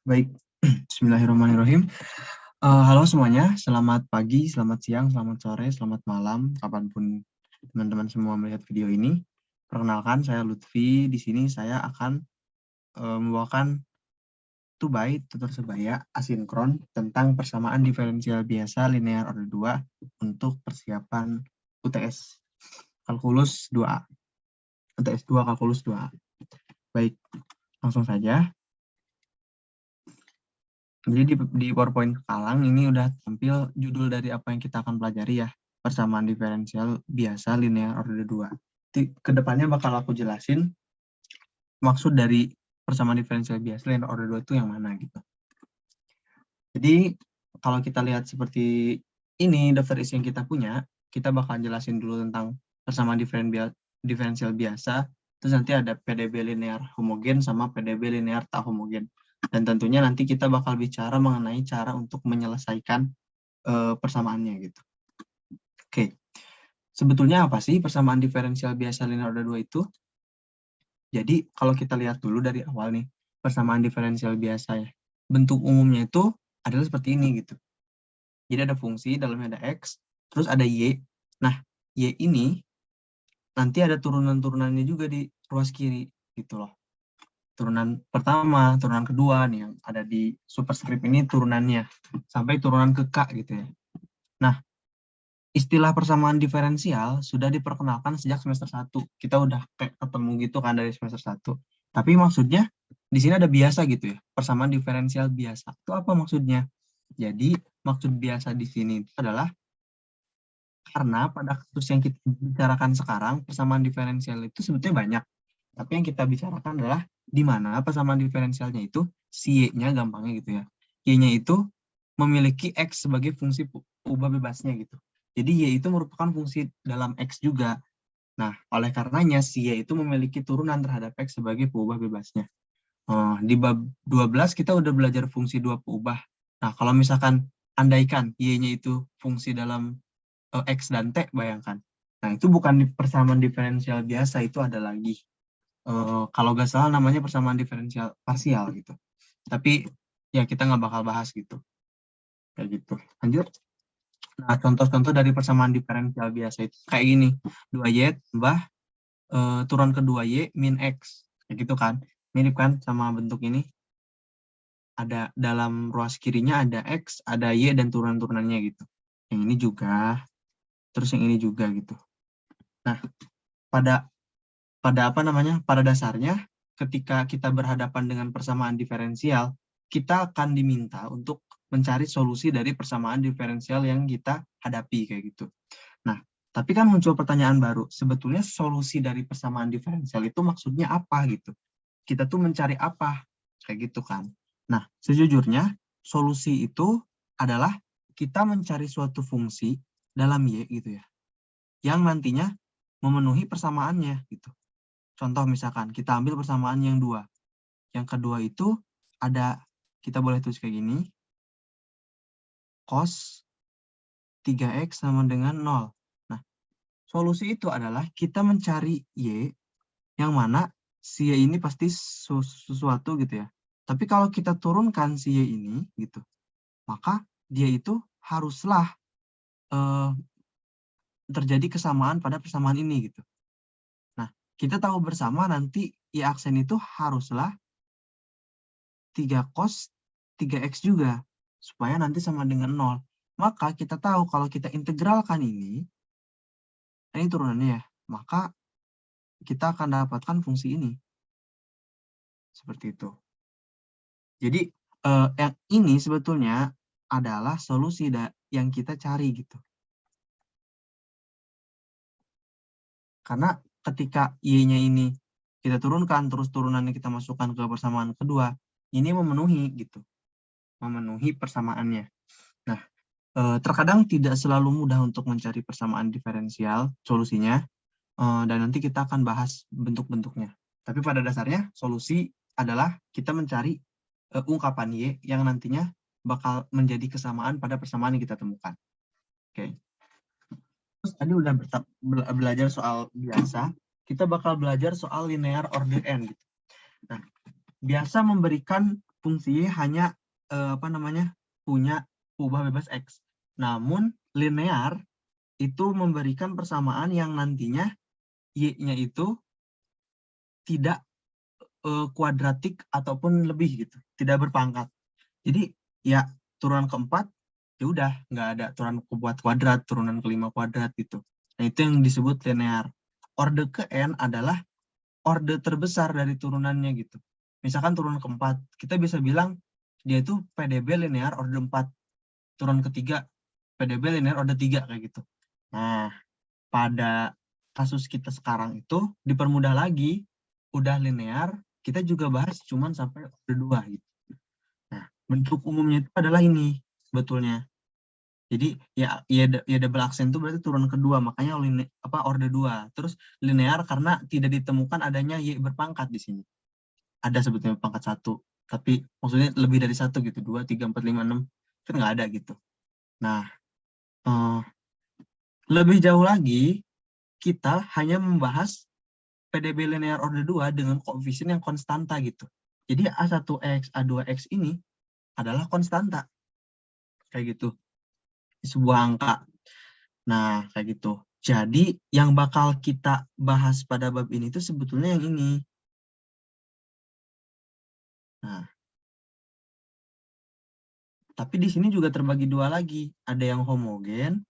Baik, Bismillahirrahmanirrahim. Halo semuanya, selamat pagi, selamat siang, selamat sore, selamat malam, kapanpun teman-teman semua melihat video ini. Perkenalkan, saya Lutfi. Di sini saya akan membawakan tutor sebaya asinkron tentang persamaan diferensial biasa linear order 2 untuk persiapan UTS Kalkulus 2A. UTS 2 Kalkulus 2A. Baik, langsung saja. Jadi di PowerPoint Kalang ini udah tampil judul dari apa yang kita akan pelajari ya. Persamaan diferensial biasa linear order 2. Kedepannya bakal aku jelasin maksud dari persamaan diferensial biasa linear order 2 itu yang mana gitu. Jadi kalau kita lihat seperti ini daftar isi yang kita punya, kita bakal jelasin dulu tentang persamaan diferensial biasa, terus nanti ada PDB linear homogen sama PDB linear tak homogen. Dan tentunya nanti kita bakal bicara mengenai cara untuk menyelesaikan persamaannya gitu. Oke, sebetulnya apa sih persamaan diferensial biasa linear order 2 itu? Jadi kalau kita lihat dulu dari awal nih, persamaan diferensial biasa ya. Bentuk umumnya itu adalah seperti ini gitu. Jadi ada fungsi, dalamnya ada X, terus ada Y. Nah, Y ini nanti ada turunan-turunannya juga di ruas kiri gitu loh. Turunan pertama, turunan kedua nih yang ada di superscript ini turunannya sampai turunan ke K gitu ya. Nah, istilah persamaan diferensial sudah diperkenalkan sejak semester 1. Kita udah kayak ketemu gitu kan dari semester 1. Tapi maksudnya di sini ada biasa gitu ya. Persamaan diferensial biasa. Itu apa maksudnya? Jadi maksud biasa di sini itu adalah karena pada kasus yang kita bicarakan sekarang persamaan diferensial itu sebetulnya banyak. Tapi yang kita bicarakan adalah di mana persamaan diferensialnya itu si Y-nya gampangnya gitu ya. Y-nya itu memiliki X sebagai fungsi ubah bebasnya gitu. Jadi Y itu merupakan fungsi dalam X juga. Nah, oleh karenanya si Y itu memiliki turunan terhadap X sebagai peubah bebasnya. Di bab 12 kita udah belajar fungsi dua peubah. Nah, kalau misalkan andaikan Y-nya itu fungsi dalam X dan T, bayangkan. Nah, itu bukan persamaan diferensial biasa, itu ada lagi. Kalau nggak salah namanya persamaan diferensial parsial gitu. Tapi ya kita nggak bakal bahas gitu. Kayak gitu. Lanjut. Nah, contoh-contoh dari persamaan diferensial biasa itu kayak gini. 2Y tambah turun ke 2Y min X. Kayak gitu kan. Mirip kan sama bentuk ini. Ada dalam ruas kirinya ada X, ada Y, dan turunan-turunannya gitu. Yang ini juga, terus yang ini juga gitu. Nah, pada pada dasarnya ketika kita berhadapan dengan persamaan diferensial, kita akan diminta untuk mencari solusi dari persamaan diferensial yang kita hadapi kayak gitu. Nah, tapi kan muncul pertanyaan baru, sebetulnya solusi dari persamaan diferensial itu maksudnya apa gitu? Kita tuh mencari apa? Kayak gitu kan. Nah, sejujurnya solusi itu adalah kita mencari suatu fungsi dalam Y gitu ya, yang nantinya memenuhi persamaannya gitu. Contoh misalkan kita ambil persamaan yang 2. Yang kedua itu ada, kita boleh tulis kayak gini, cos 3x sama dengan 0. Nah, solusi itu adalah kita mencari Y yang mana si Y ini pasti sesuatu gitu ya. Tapi kalau kita turunkan si Y ini gitu, maka dia itu haruslah terjadi kesamaan pada persamaan ini gitu. Nah, kita tahu bersama nanti Y aksen itu haruslah 3 cos 3x juga, supaya nanti sama dengan 0. Maka kita tahu kalau kita integralkan ini turunannya ya, maka kita akan dapatkan fungsi ini. Seperti itu. Jadi, yang ini sebetulnya adalah solusi yang kita cari gitu. Karena ketika Y-nya ini kita turunkan, terus turunannya kita masukkan ke persamaan kedua, ini memenuhi gitu. Memenuhi persamaannya. Nah, terkadang tidak selalu mudah untuk mencari persamaan diferensial solusinya, dan nanti kita akan bahas bentuk-bentuknya. Tapi pada dasarnya solusi adalah kita mencari ungkapan Y yang nantinya bakal menjadi kesamaan pada persamaan yang kita temukan. Oke. Terus tadi udah belajar soal biasa, kita bakal belajar soal linear order n. Gitu. Nah, biasa memberikan fungsi Y hanya punya ubah bebas X. Namun linear itu memberikan persamaan yang nantinya Y-nya itu tidak kuadratik ataupun lebih gitu, tidak berpangkat. Jadi ya turunan keempat ya udah nggak ada turunan keempat kuadrat, turunan kelima kuadrat gitu. Nah itu yang disebut linear. Orde ke n adalah orde terbesar dari turunannya gitu. Misalkan turunan keempat, kita bisa bilang dia itu PDB linear orde 4. Turunan ketiga PDB linear orde 3 kayak gitu. Nah, pada kasus kita sekarang itu dipermudah lagi, udah linear, kita juga bahas cuman sampai orde 2 gitu. Nah, bentuk umumnya itu adalah ini sebetulnya. Jadi ya double aksen itu berarti turun kedua, makanya orde 2. Terus linear karena tidak ditemukan adanya Y berpangkat di sini. Ada sebetulnya pangkat 1, tapi maksudnya lebih dari 1 gitu, 2, 3, 4, 5, 6 kan nggak ada gitu. Nah, lebih jauh lagi kita hanya membahas PDB linear orde 2 dengan koefisien yang konstanta gitu. Jadi A1X, A2X ini adalah konstanta. Kayak gitu. Sebuah angka. Nah, kayak gitu. Jadi, yang bakal kita bahas pada bab ini itu sebetulnya yang ini. Nah, tapi di sini juga terbagi dua lagi. Ada yang homogen,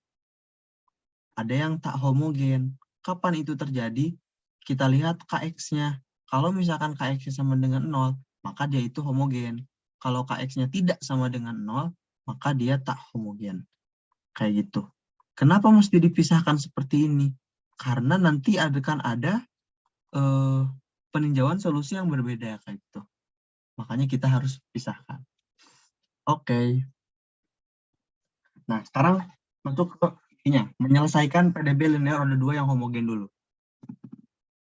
ada yang tak homogen. Kapan itu terjadi? Kita lihat Kx-nya. Kalau misalkan Kx-nya sama dengan 0, maka dia itu homogen. Kalau Kx-nya tidak sama dengan 0, maka dia tak homogen. Kayak gitu. Kenapa mesti dipisahkan seperti ini? Karena nanti akan ada peninjauan solusi yang berbeda kayak gitu. Makanya kita harus pisahkan. Oke. Nah, sekarang untuk menyelesaikan PDB linear orde 2 yang homogen dulu.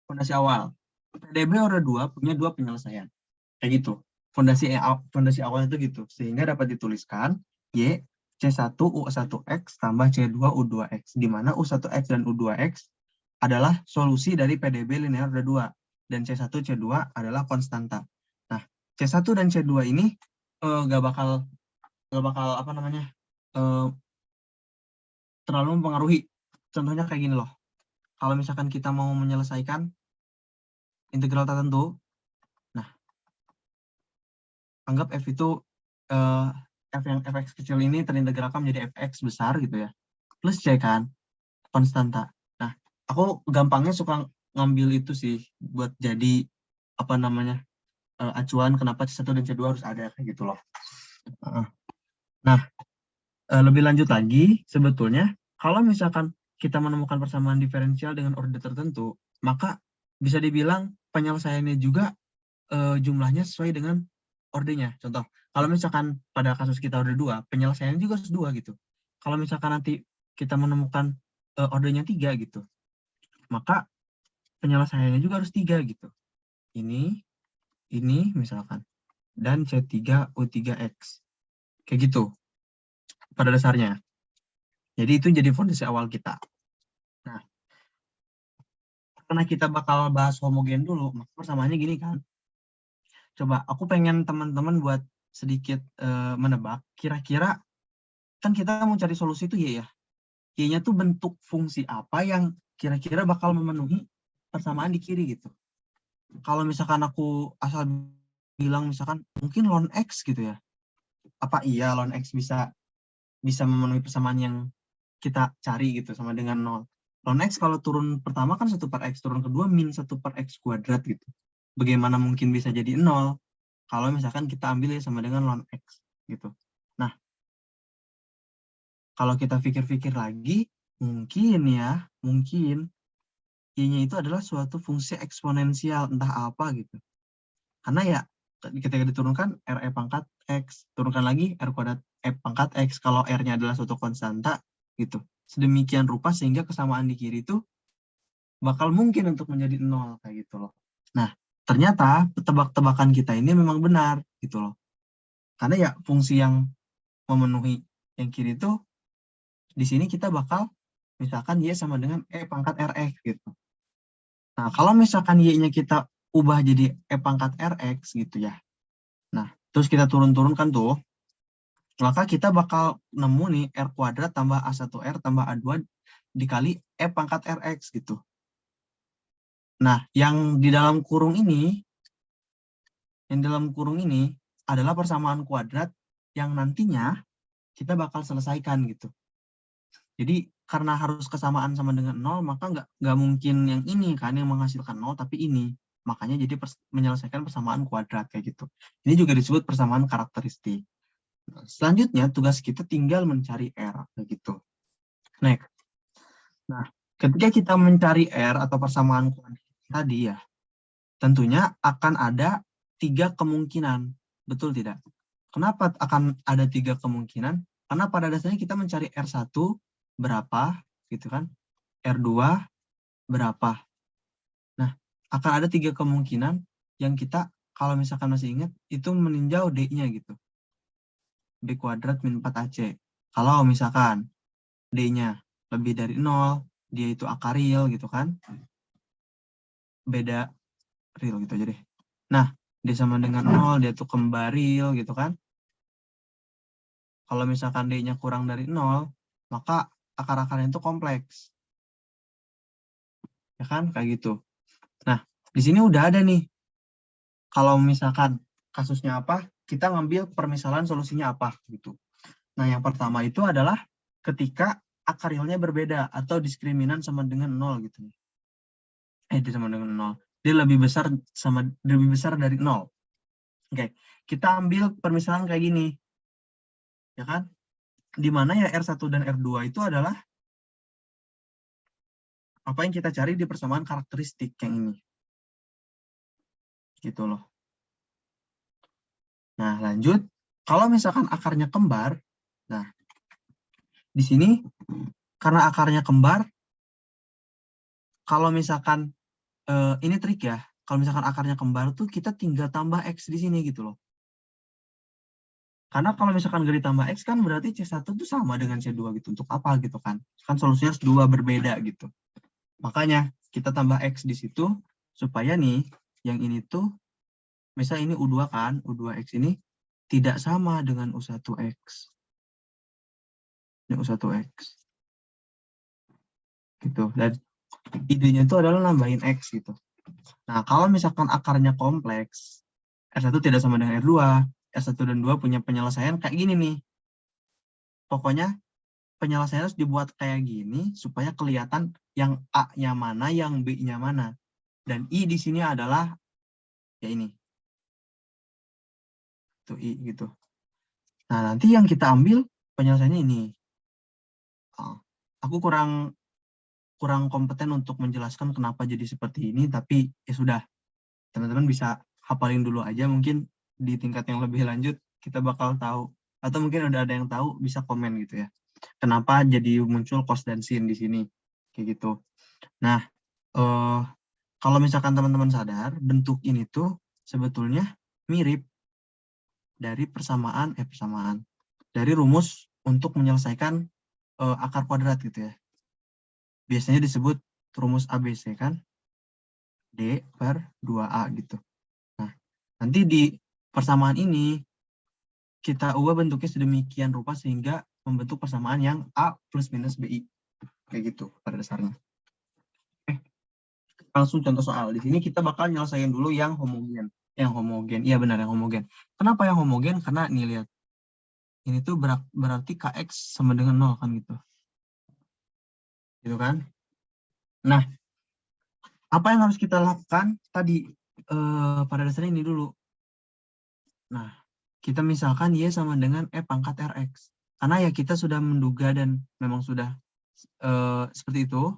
Fondasi awal. PDB orde 2 punya dua penyelesaian. Kayak gitu. Fondasi awal itu gitu. Sehingga dapat dituliskan Y C1 U1X tambah C2 U2X. Di mana U1X dan U2X adalah solusi dari PDB linear orde 2. Dan C1, C2 adalah konstanta. Nah, C1 dan C2 ini nggak bakal terlalu mempengaruhi. Contohnya kayak gini loh. Kalau misalkan kita mau menyelesaikan integral tertentu, nah, anggap F itu F yang Fx kecil ini terintegralkan menjadi Fx besar gitu ya. Plus C kan, konstanta. Nah, aku gampangnya suka ngambil itu sih buat jadi acuan kenapa C1 dan C2 harus ada kayak gitu loh. Nah, lebih lanjut lagi, sebetulnya kalau misalkan kita menemukan persamaan diferensial dengan orde tertentu, maka bisa dibilang penyelesaiannya juga jumlahnya sesuai dengan ordenya. Contoh, kalau misalkan pada kasus kita orde 2, penyelesaiannya juga harus 2 gitu. Kalau misalkan nanti kita menemukan ordenya 3 gitu, maka penyelesaiannya juga harus 3 gitu. Ini misalkan, dan C3U3X. Kayak gitu pada dasarnya. Jadi itu jadi fondasi awal kita. Nah, karena kita bakal bahas homogen dulu, maka persamaannya gini kan. Coba aku pengen teman-teman buat sedikit menebak, kira-kira kan kita mau cari solusi itu Y ya. Y-nya tuh bentuk fungsi apa yang kira-kira bakal memenuhi persamaan di kiri gitu. Kalau misalkan aku asal bilang misalkan mungkin ln X gitu ya. Apa iya ln X bisa memenuhi persamaan yang kita cari gitu sama dengan 0. Ln X kalau turun pertama kan 1/X, turun kedua min 1/X kuadrat gitu. Bagaimana mungkin bisa jadi 0 kalau misalkan kita ambil ya sama dengan ln X gitu. Nah, kalau kita pikir-pikir lagi, mungkin Y-nya itu adalah suatu fungsi eksponensial entah apa gitu. Karena ya ketika diturunkan R pangkat X, turunkan lagi R kuadrat pangkat X, kalau R-nya adalah suatu konstanta gitu. Sedemikian rupa sehingga kesamaan di kiri itu bakal mungkin untuk menjadi 0 kayak gitu loh. Nah, ternyata tebak-tebakan kita ini memang benar gitu loh. Karena ya fungsi yang memenuhi yang kiri itu di sini kita bakal misalkan Y sama dengan pangkat Rx gitu. Nah, kalau misalkan Y-nya kita ubah jadi pangkat Rx gitu ya. Nah, terus kita turun-turunkan tuh, maka kita bakal nemu nih R kuadrat tambah A1R tambah A2 dikali E pangkat Rx gitu. Nah, yang di dalam kurung ini adalah persamaan kuadrat yang nantinya kita bakal selesaikan gitu. Jadi karena harus kesamaan sama dengan 0, maka nggak mungkin yang ini kan yang menghasilkan 0, tapi ini. Makanya jadi menyelesaikan persamaan kuadrat kayak gitu. Ini juga disebut persamaan karakteristik. Nah, selanjutnya tugas kita tinggal mencari R kayak gitu. Next. Nah, ketika kita mencari R atau persamaan kuadrat tadi ya, tentunya akan ada 3 kemungkinan. Betul tidak? Kenapa akan ada 3 kemungkinan? Karena pada dasarnya kita mencari R1 berapa, gitu kan? R2 berapa. Nah, akan ada 3 kemungkinan yang kita, kalau misalkan masih ingat, itu meninjau D-nya gitu. B kuadrat min 4AC. Kalau misalkan D-nya lebih dari 0, dia itu akaril gitu kan. Beda real gitu aja deh. Nah, D sama dengan 0, dia tuh kembaril gitu kan. Kalau misalkan D-nya kurang dari 0, maka akar-akarnya itu kompleks. Ya kan? Kayak gitu. Nah, di sini udah ada nih. Kalau misalkan kasusnya apa, kita ngambil permisalan solusinya apa gitu. Nah, yang pertama itu adalah ketika akarilnya berbeda atau diskriminan sama dengan 0 gitu. Dia sama dengan 0. Dia lebih besar dari 0. Oke, kita ambil permisalan kayak gini. Ya kan? Di mana ya R1 dan R2 itu adalah apa yang kita cari di persamaan karakteristik yang ini. Gitu loh. Nah, lanjut. Kalau misalkan akarnya kembar, nah, di sini karena akarnya kembar, kalau misalkan ini trik ya, kalau misalkan akarnya kembar tuh kita tinggal tambah X di sini gitu loh. Karena kalau misalkan gak ditambah X kan berarti C1 tuh sama dengan C2 gitu. Untuk apa gitu kan? Kan solusinya dua berbeda gitu. Makanya kita tambah X di situ supaya nih yang ini tuh, misal ini U2 kan, U2X ini tidak sama dengan U1X. Ini U1X. Gitu. Dan idenya itu adalah nambahin X gitu. Nah, kalau misalkan akarnya kompleks, R1 tidak sama dengan R2, R1 dan 2 punya penyelesaian kayak gini nih. Pokoknya penyelesaian harus dibuat kayak gini supaya kelihatan yang A-nya mana, yang B-nya mana. Dan I di sini adalah ya ini. Tuh I gitu. Nah, nanti yang kita ambil penyelesaiannya ini. Aku kurang kompeten untuk menjelaskan kenapa jadi seperti ini, tapi ya sudah. Teman-teman bisa hafalin dulu aja, mungkin di tingkat yang lebih lanjut kita bakal tahu, atau mungkin udah ada yang tahu bisa komen gitu ya, kenapa jadi muncul cos dan sin di sini kayak gitu. Nah, kalau misalkan teman-teman sadar, bentuk ini tuh sebetulnya mirip dari persamaan dari rumus untuk menyelesaikan akar kuadrat gitu ya, biasanya disebut rumus ABC kan, D per 2A gitu. Nah, nanti di persamaan ini kita ubah bentuknya sedemikian rupa sehingga membentuk persamaan yang A plus minus BI. Kayak gitu pada dasarnya. Oke, langsung contoh soal. Di sini kita bakal nyelesain dulu yang homogen. Yang homogen, iya benar yang homogen. Kenapa yang homogen? Karena nih lihat. Ini tuh berarti Kx sama dengan 0 kan gitu. Gitu kan? Nah, apa yang harus kita lakukan tadi? Pada dasarnya ini dulu. Nah, kita misalkan Y sama dengan E pangkat Rx. Karena ya kita sudah menduga dan memang sudah seperti itu,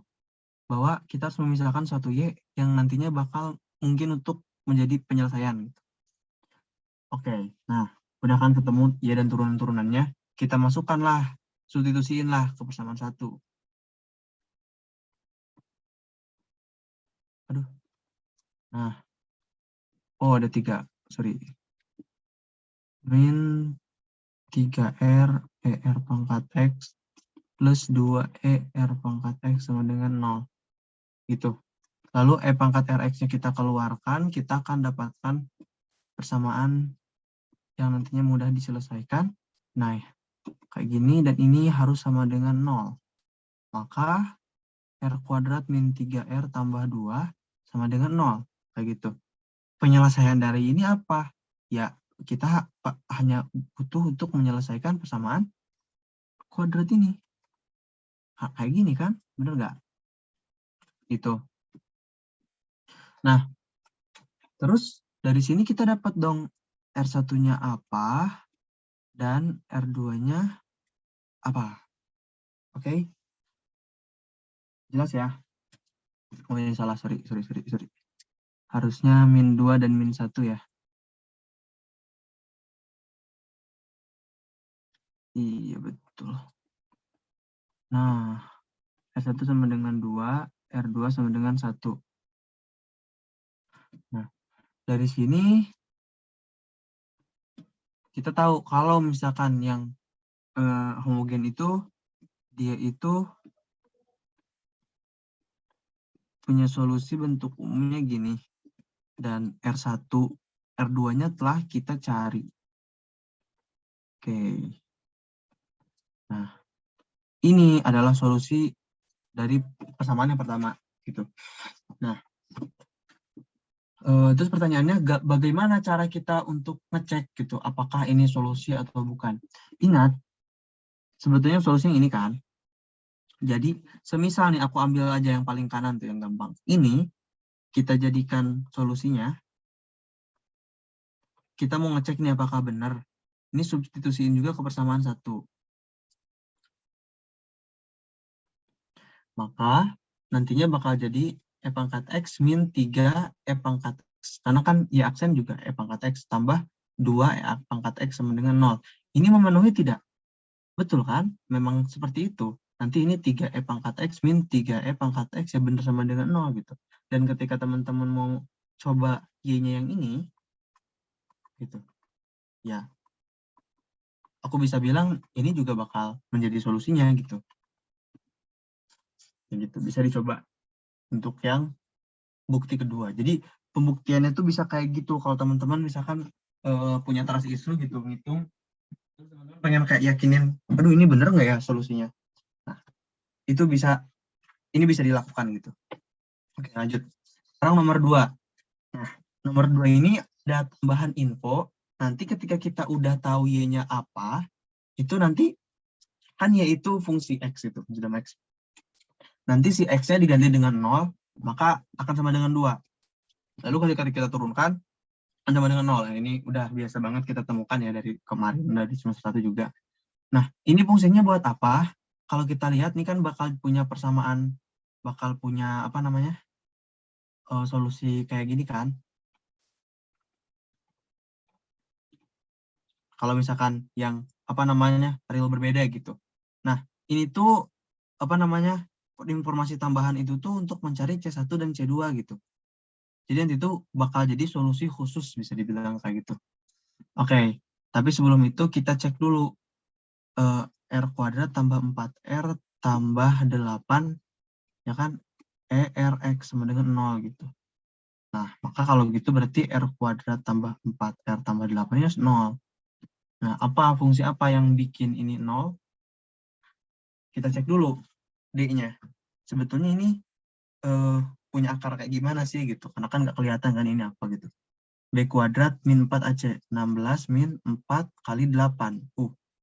bahwa kita harus memisahkan suatu Y yang nantinya bakal mungkin untuk menjadi penyelesaian. Oke, nah udah kan ketemu Y dan turunan-turunannya, kita masukkanlah, substitusiinlah ke persamaan satu. Aduh. Nah, oh ada 3, sorry. Min 3R ER pangkat X plus 2E R pangkat X sama dengan 0. Gitu. Lalu E pangkat Rx-nya kita keluarkan, kita akan dapatkan persamaan yang nantinya mudah diselesaikan. Nah, kayak gini, dan ini harus sama dengan 0. Maka R kuadrat min 3R tambah 2 sama dengan 0. Kayak gitu. Penyelesaian dari ini apa? Ya, kita hanya butuh untuk menyelesaikan persamaan kuadrat ini. Kayak gini kan? Bener nggak? Gitu. Nah, terus dari sini kita dapat dong R1-nya apa dan R2-nya apa. Oke? Jelas ya? Oh ini salah, sorry. Harusnya min 2 dan min 1 ya. Iya, betul. Nah, R1 sama dengan 2, R2 sama dengan 1. Nah, dari sini kita tahu kalau misalkan yang homogen itu, dia itu punya solusi bentuk umumnya gini. Dan R1, R2-nya telah kita cari. Oke. Nah, ini adalah solusi dari persamaan yang pertama. Gitu. Nah, terus pertanyaannya, bagaimana cara kita untuk ngecek gitu, apakah ini solusi atau bukan? Ingat, sebetulnya solusinya ini kan. Jadi, semisal nih aku ambil aja yang paling kanan tuh yang gampang. Ini kita jadikan solusinya. Kita mau ngecek nih apakah benar. Ini substitusiin juga ke persamaan 1. Maka nantinya bakal jadi E pangkat X min 3 E pangkat X. Karena kan Y aksen juga E pangkat X tambah 2 E pangkat X sama dengan 0. Ini memenuhi tidak? Betul kan? Memang seperti itu. Nanti ini 3 E pangkat X min 3 E pangkat X ya benar sama dengan 0 gitu. Dan ketika teman-teman mau coba Y-nya yang ini, gitu. Ya, aku bisa bilang ini juga bakal menjadi solusinya gitu. Gitu, bisa dicoba untuk yang bukti kedua. Jadi pembuktiannya tuh bisa kayak gitu. Kalau teman-teman misalkan punya trust issue gitu, ngitung, terus teman-teman pengen kayak yakinin, aduh ini bener nggak ya solusinya? Nah, itu bisa, ini bisa dilakukan gitu. Oke, lanjut. Sekarang nomor 2. Nah, nomor 2 ini ada tambahan info. Nanti ketika kita udah tahu Y-nya apa, itu nanti kan Y itu fungsi X itu, fungsi dalam X. Nanti si X-nya diganti dengan 0, maka akan sama dengan 2. Lalu ketika kita turunkan, sama dengan 0. Ini udah biasa banget kita temukan ya dari kemarin, dari semester 1 juga. Nah, ini fungsinya buat apa? Kalau kita lihat, ini kan bakal punya persamaan, bakal punya apa namanya, solusi kayak gini kan. Kalau misalkan yang apa namanya, real berbeda gitu. Nah, ini tuh apa namanya, informasi tambahan itu tuh untuk mencari C1 dan C2 gitu. Jadi nanti itu bakal jadi solusi khusus, bisa dibilang kayak gitu. Oke, tapi sebelum itu kita cek dulu. R kuadrat tambah 4R tambah 8, ya kan? ERX sama dengan 0 gitu. Nah, maka kalau gitu berarti R kuadrat tambah 4R tambah 8 nya 0. Nah, fungsi apa yang bikin ini 0? Kita cek dulu D-nya. Sebetulnya ini punya akar kayak gimana sih gitu. Karena kan nggak kelihatan kan ini apa gitu. B kuadrat min 4AC. 16 min 4 kali 8.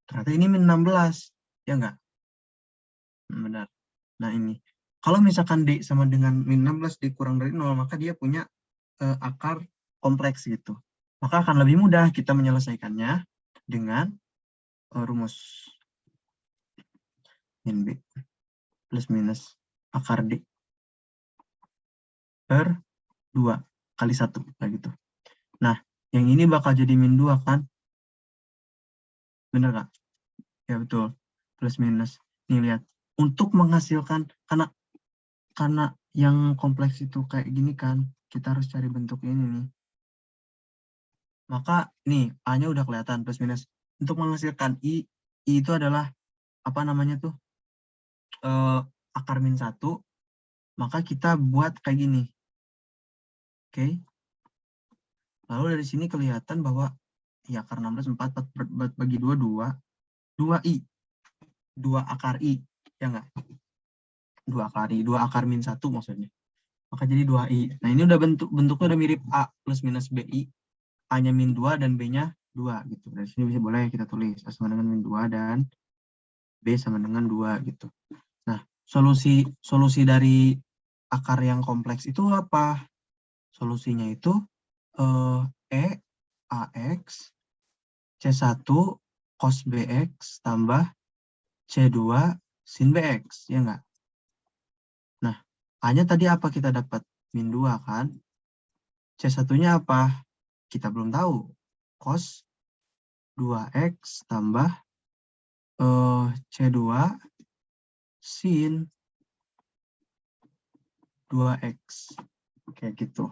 Ternyata ini min 16. Ya nggak? Benar. Nah ini. Kalau misalkan D sama dengan min 16 dikurang dari 0, maka dia punya akar kompleks gitu. Maka akan lebih mudah kita menyelesaikannya dengan rumus min B plus minus akar D per 2 kali 1. Kayak gitu. Nah, yang ini bakal jadi min 2 kan? Bener nggak? Ya betul. Plus minus. Nih lihat. Untuk menghasilkan, karena yang kompleks itu kayak gini kan, kita harus cari bentuk ini nih. Maka nih, A-nya udah kelihatan plus minus. Untuk menghasilkan I itu adalah apa namanya tuh? Akar min 1. Maka kita buat kayak gini. Oke. Lalu dari sini kelihatan bahwa Ya, akar 16, 4 bagi 2, 2i. 2 akar i. Ya enggak? 2 akar i. 2 akar min 1 maksudnya. Maka jadi 2i. Nah, ini udah bentuknya udah mirip A plus minus BI. A-nya min 2 dan B-nya 2 gitu. Dari sini bisa boleh kita tulis A sama dengan min 2 dan B sama dengan 2 gitu. Nah, solusi dari akar yang kompleks itu apa? Solusinya itu E AX C1 cos BX tambah C2 sin BX, ya enggak? Nah, A-nya tadi apa kita dapat? Min 2 kan? C1-nya apa? Kita belum tahu. Cos 2X tambah C2 sin 2X. Kayak gitu.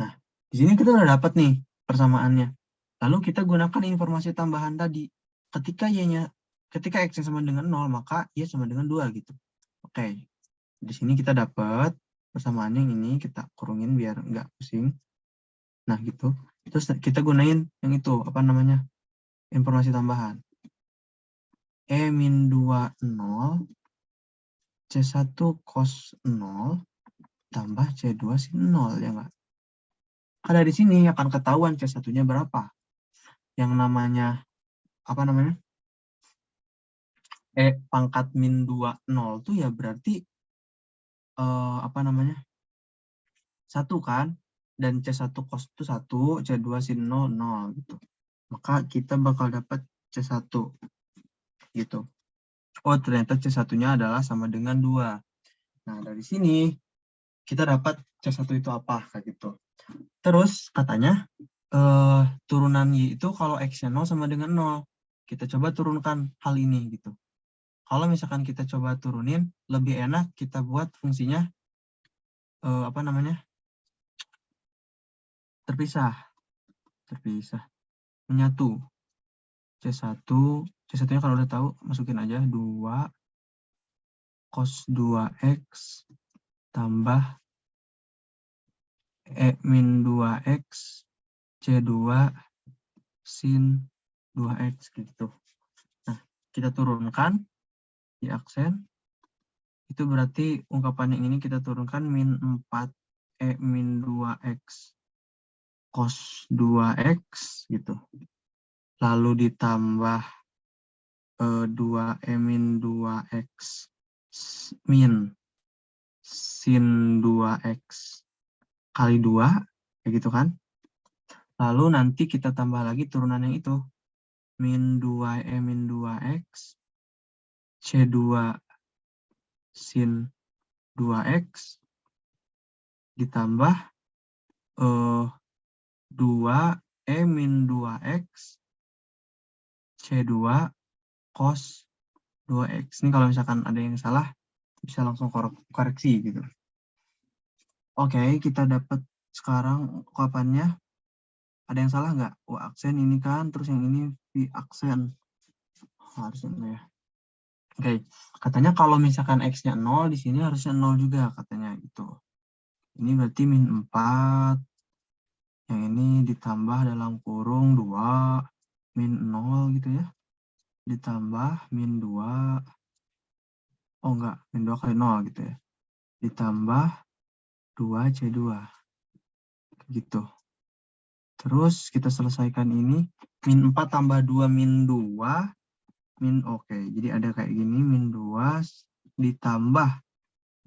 Nah, di sini kita udah dapat nih persamaannya. Lalu kita gunakan informasi tambahan tadi. Ketika ketika X sama dengan 0, maka Y sama dengan 2 gitu. Oke. Di sini kita dapat persamaannya yang ini, kita kurungin biar nggak pusing. Nah, gitu. Terus kita gunain yang itu, apa namanya? Informasi tambahan. E min 2, 0. C1 cos 0 tambah C2 sin 0, ya nggak? Karena di sini akan ketahuan C1-nya berapa. Yang namanya, apa namanya? Pangkat min 2, 0 tuh ya berarti, apa namanya? 1 kan? Dan C1 cos itu 1, C2 sin 0, 0 gitu. Maka kita bakal dapat C1 gitu. Oh, ternyata C1-nya adalah sama dengan 2. Nah, dari sini kita dapat C1 itu apa kayak gitu. Terus katanya turunan Y itu kalau X-nya 0 sama dengan 0. Kita coba turunkan hal ini gitu. Kalau misalkan kita coba turunin, lebih enak kita buat fungsinya apa namanya? Terpisah. Menyatu. C1, C1-nya kalau udah tahu masukin aja 2 cos 2X tambah E min 2X C2 sin 2X gitu. Nah, kita turunkan di aksen. Itu berarti ungkapan yang ini kita turunkan min 4 E min 2X cos 2X gitu. Lalu ditambah 2 E min 2X min sin 2X kali 2, kayak gitu kan. Lalu nanti kita tambah lagi turunan yang itu. Min 2E min 2X C2 sin 2X ditambah 2E min 2X C2 cos 2X. Ini kalau misalkan ada yang salah, bisa langsung koreksi gitu. Oke, kita dapat sekarang ungkapannya. Ada yang salah nggak? Oh, aksen ini kan, terus yang ini di aksen. Harusnya enggak ya. Oke, katanya kalau misalkan X-nya 0, di sini harusnya 0 juga katanya gitu. Ini berarti min 4. Yang ini ditambah dalam kurung 2 min 0 gitu ya. Ditambah min 2. Oh enggak, min 2 kali 0 gitu ya. Ditambah 2C2. Gitu. Terus kita selesaikan ini. Min 4 tambah 2 min 2. Oke. Jadi ada kayak gini. Min 2 ditambah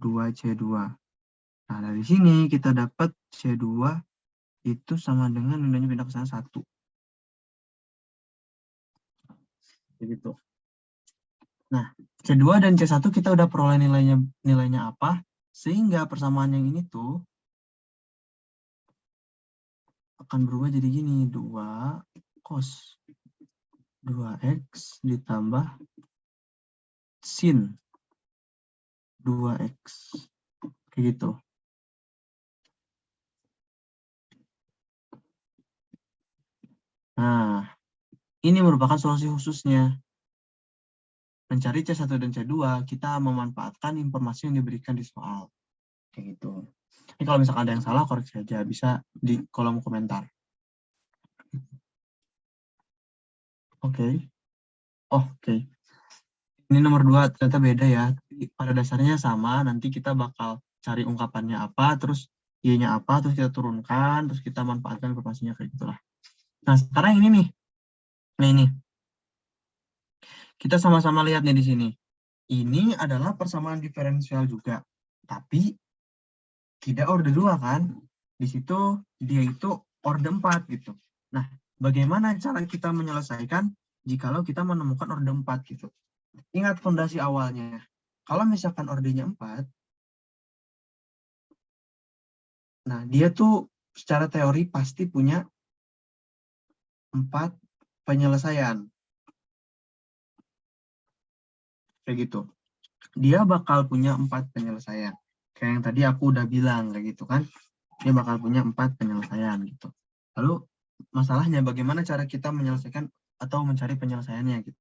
2C2. Nah, dari sini kita dapat C2 itu sama dengan nilainya pindah ke sana 1. Begitu. Nah, C2 dan C1 kita udah peroleh nilainya apa, sehingga persamaan yang ini tuh akan berubah jadi gini, 2 cos 2X ditambah sin 2X. Kayak gitu. Nah, ini merupakan solusi khususnya. Mencari C1 dan C2, kita memanfaatkan informasi yang diberikan di soal. Kayak gitu. Ini kalau misalkan ada yang salah, koreksi aja. Bisa di kolom komentar. Oke. Oke. Ini nomor 2 ternyata beda ya. Tapi pada dasarnya sama, nanti kita bakal cari ungkapannya apa, terus Y-nya apa, terus kita turunkan, terus kita manfaatkan informasinya kayak gitulah. Nah, sekarang ini nih. Nah, ini. Kita sama-sama lihat nih di sini. Ini adalah persamaan diferensial juga. Tapi tidak orde 2 kan? Di situ dia itu orde 4 gitu. Nah, bagaimana cara kita menyelesaikan jikalau kita menemukan orde 4 gitu? Ingat fondasi awalnya. Kalau misalkan ordenya 4, nah dia tuh secara teori pasti punya 4 penyelesaian. Kayak gitu. Dia bakal punya 4 penyelesaian. Kayak yang tadi aku udah bilang kayak gitu kan. Dia bakal punya 4 penyelesaian gitu. Lalu masalahnya bagaimana cara kita menyelesaikan atau mencari penyelesaiannya gitu.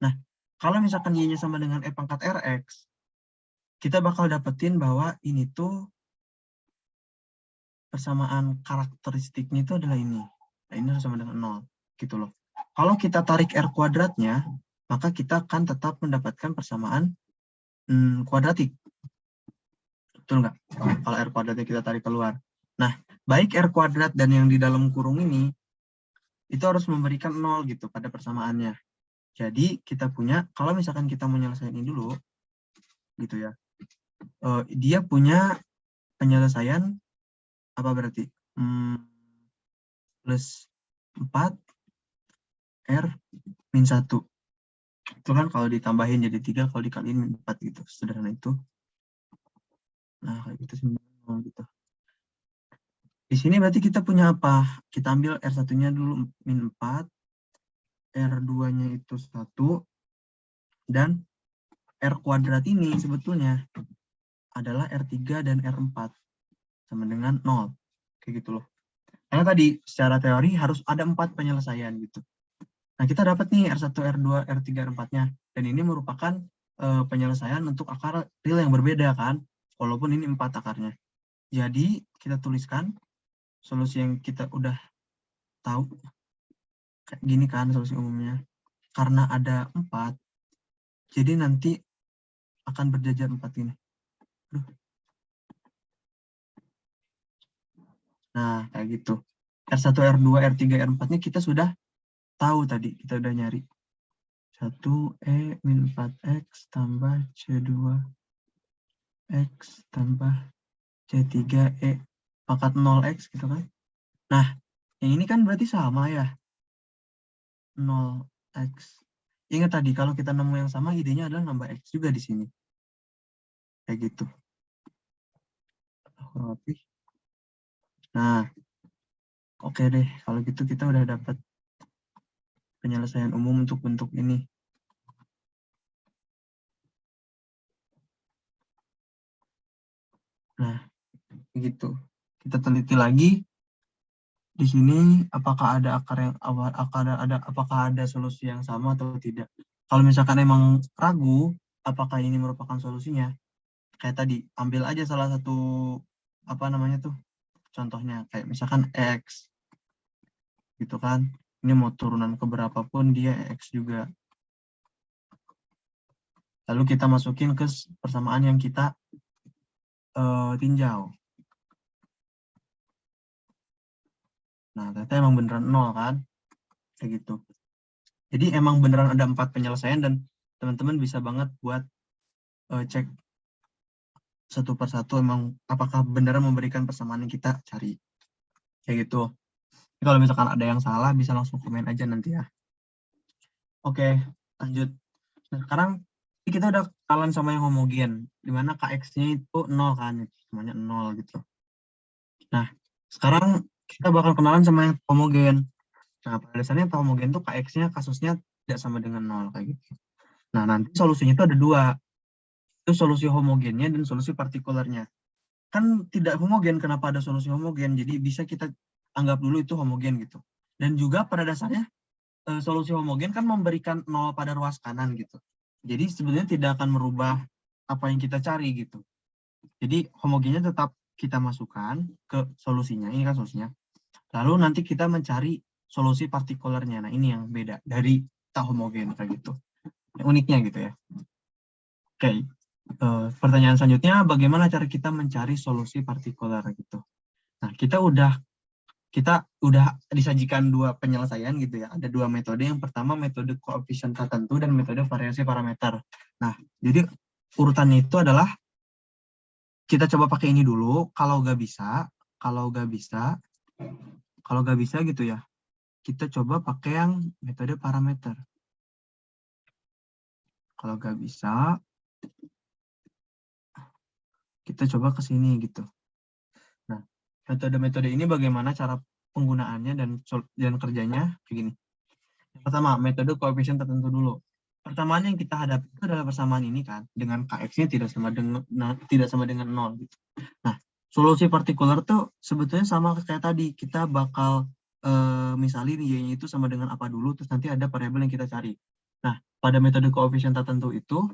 Nah, kalau misalkan Y-nya sama dengan E pangkat Rx, kita bakal dapetin bahwa ini tuh persamaan karakteristiknya itu adalah ini. Nah, ini harus sama dengan 0. Gitu loh. Kalau kita tarik R kuadratnya, maka kita akan tetap mendapatkan persamaan kuadratik. Betul nggak? Kalau R kuadratnya kita tarik keluar. Nah, baik R kuadrat dan yang di dalam kurung ini, itu harus memberikan 0 gitu pada persamaannya. Jadi, kita punya, kalau misalkan kita menyelesaikan ini dulu, gitu ya, dia punya penyelesaian, apa berarti? Plus 4 R min 1. Itu kan kalau ditambahin jadi 3, kalau dikaliin min 4 gitu. Sederhana itu. Nah, kayak gitu sebenarnya gitu. Di sini berarti kita punya apa? Kita ambil R1-nya dulu min 4, R2-nya itu 1, dan R kuadrat ini sebetulnya adalah R3 dan R4 sama dengan 0. Kayak gitu loh. Karena tadi secara teori harus ada 4 penyelesaian gitu. Nah, kita dapat nih R1, R2, R3, R4-nya. Dan ini merupakan penyelesaian untuk akar real yang berbeda kan. Walaupun ini 4 akarnya. Jadi, kita tuliskan solusi yang kita udah tahu. Kayak gini kan solusi umumnya. Karena ada 4, jadi nanti akan berjajar 4 ini. Nah, kayak gitu. R1, R2, R3, R4-nya kita sudah tahu tadi. Kita udah nyari. 1E min 4X tambah C2X tambah C3E pangkat 0X gitu kan. Nah, yang ini kan berarti sama ya. 0X. Ingat tadi, kalau kita nemu yang sama, idenya adalah nambah X juga di sini. Kayak gitu. Nah, oke deh. Kalau gitu kita udah dapat penyelesaian umum untuk bentuk ini. Nah, gitu. Kita teliti lagi di sini apakah ada akar yang apakah ada solusi yang sama atau tidak. Kalau misalkan emang ragu apakah ini merupakan solusinya, kayak tadi ambil aja salah satu apa namanya tuh contohnya kayak misalkan X gitu kan. Ini mau turunan ke berapapun dia X juga. Lalu kita masukin ke persamaan yang kita tinjau. Nah, ternyata emang beneran 0 kan? Kayak gitu. Jadi emang beneran ada 4 penyelesaian dan teman-teman bisa banget buat cek satu persatu emang apakah beneran memberikan persamaan yang kita cari. Kayak gitu. Jadi kalau misalkan ada yang salah bisa langsung komen aja nanti ya. Oke, lanjut. Nah, sekarang kita udah kenalan sama yang homogen, dimana KX-nya itu 0 kan, semuanya 0 gitu. Nah, sekarang kita bakal kenalan sama yang homogen. Nah, pada dasarnya yang homogen tuh KX-nya kasusnya tidak sama dengan 0 kayak gitu. Nah, nanti solusinya itu ada 2. Itu solusi homogennya dan solusi partikularnya. Kan tidak homogen, kenapa ada solusi homogen? Jadi bisa kita anggap dulu itu homogen gitu. Dan juga pada dasarnya solusi homogen kan memberikan 0 pada ruas kanan gitu. Jadi sebenarnya tidak akan merubah apa yang kita cari gitu. Jadi homogennya tetap kita masukkan ke solusinya. Ini kan solusinya. Lalu nanti kita mencari solusi partikularnya. Nah, ini yang beda dari tak homogen kayak gitu. Yang uniknya gitu ya. Oke. Pertanyaan selanjutnya, bagaimana cara kita mencari solusi partikular gitu. Nah, kita udah disajikan dua penyelesaian gitu ya. Ada dua metode. Yang pertama metode koefisien tertentu dan metode variasi parameter. Nah, jadi urutannya itu adalah kita coba pakai ini dulu. Kalau nggak bisa, kalau nggak bisa, kalau nggak bisa gitu ya, kita coba pakai yang metode parameter. Kalau nggak bisa, kita coba ke sini gitu. Nah, metode-metode ini bagaimana cara penggunaannya dan kerjanya kayak gini. Yang pertama, metode koefisien tertentu dulu. Persamaan yang kita hadapi itu adalah persamaan ini kan, dengan kx-nya tidak sama dengan 0 gitu. Nah, solusi partikular tuh sebetulnya sama kayak tadi. Kita bakal misalin y-nya itu sama dengan apa dulu, terus nanti ada variabel yang kita cari. Nah, pada metode koefisien tertentu itu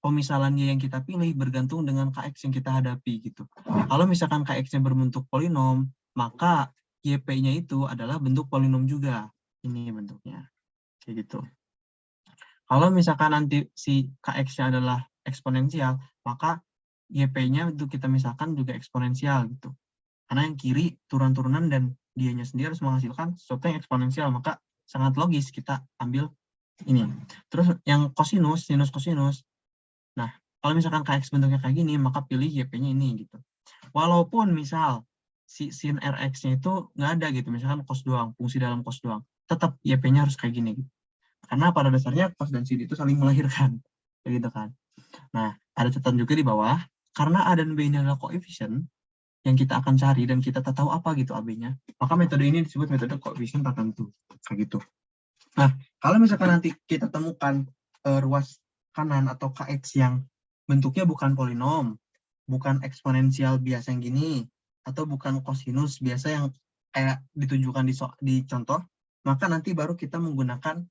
pemisalan y yang kita pilih bergantung dengan kx yang kita hadapi gitu. Kalau misalkan kx-nya berbentuk polinom, maka yp-nya itu adalah bentuk polinom juga. Ini bentuknya kayak gitu. Kalau misalkan nanti si kx-nya adalah eksponensial, maka yp-nya untuk kita misalkan juga eksponensial gitu. Karena yang kiri turun-turunan dan dianya sendiri harus menghasilkan sesuatu yang eksponensial, maka sangat logis kita ambil ini. Terus yang kosinus, sinus kosinus. Nah, kalau misalkan kx bentuknya kayak gini, maka pilih yp-nya ini gitu. Walaupun misal si sin rx-nya itu nggak ada gitu, misalkan cos doang, fungsi dalam cos doang, tetap yp-nya harus kayak gini gitu. Karena pada dasarnya cos dan sin itu saling melahirkan, kayak gitu kan. Nah, ada catatan juga di bawah, karena A dan B ini adalah koefisien yang kita akan cari dan kita tak tahu apa gitu AB-nya, maka metode ini disebut metode koefisien tertentu, kayak gitu. Nah, kalau misalkan nanti kita temukan ruas kanan atau kx yang bentuknya bukan polinom, bukan eksponensial biasa yang gini, atau bukan kosinus biasa yang kayak ditunjukkan di contoh, maka nanti baru kita menggunakan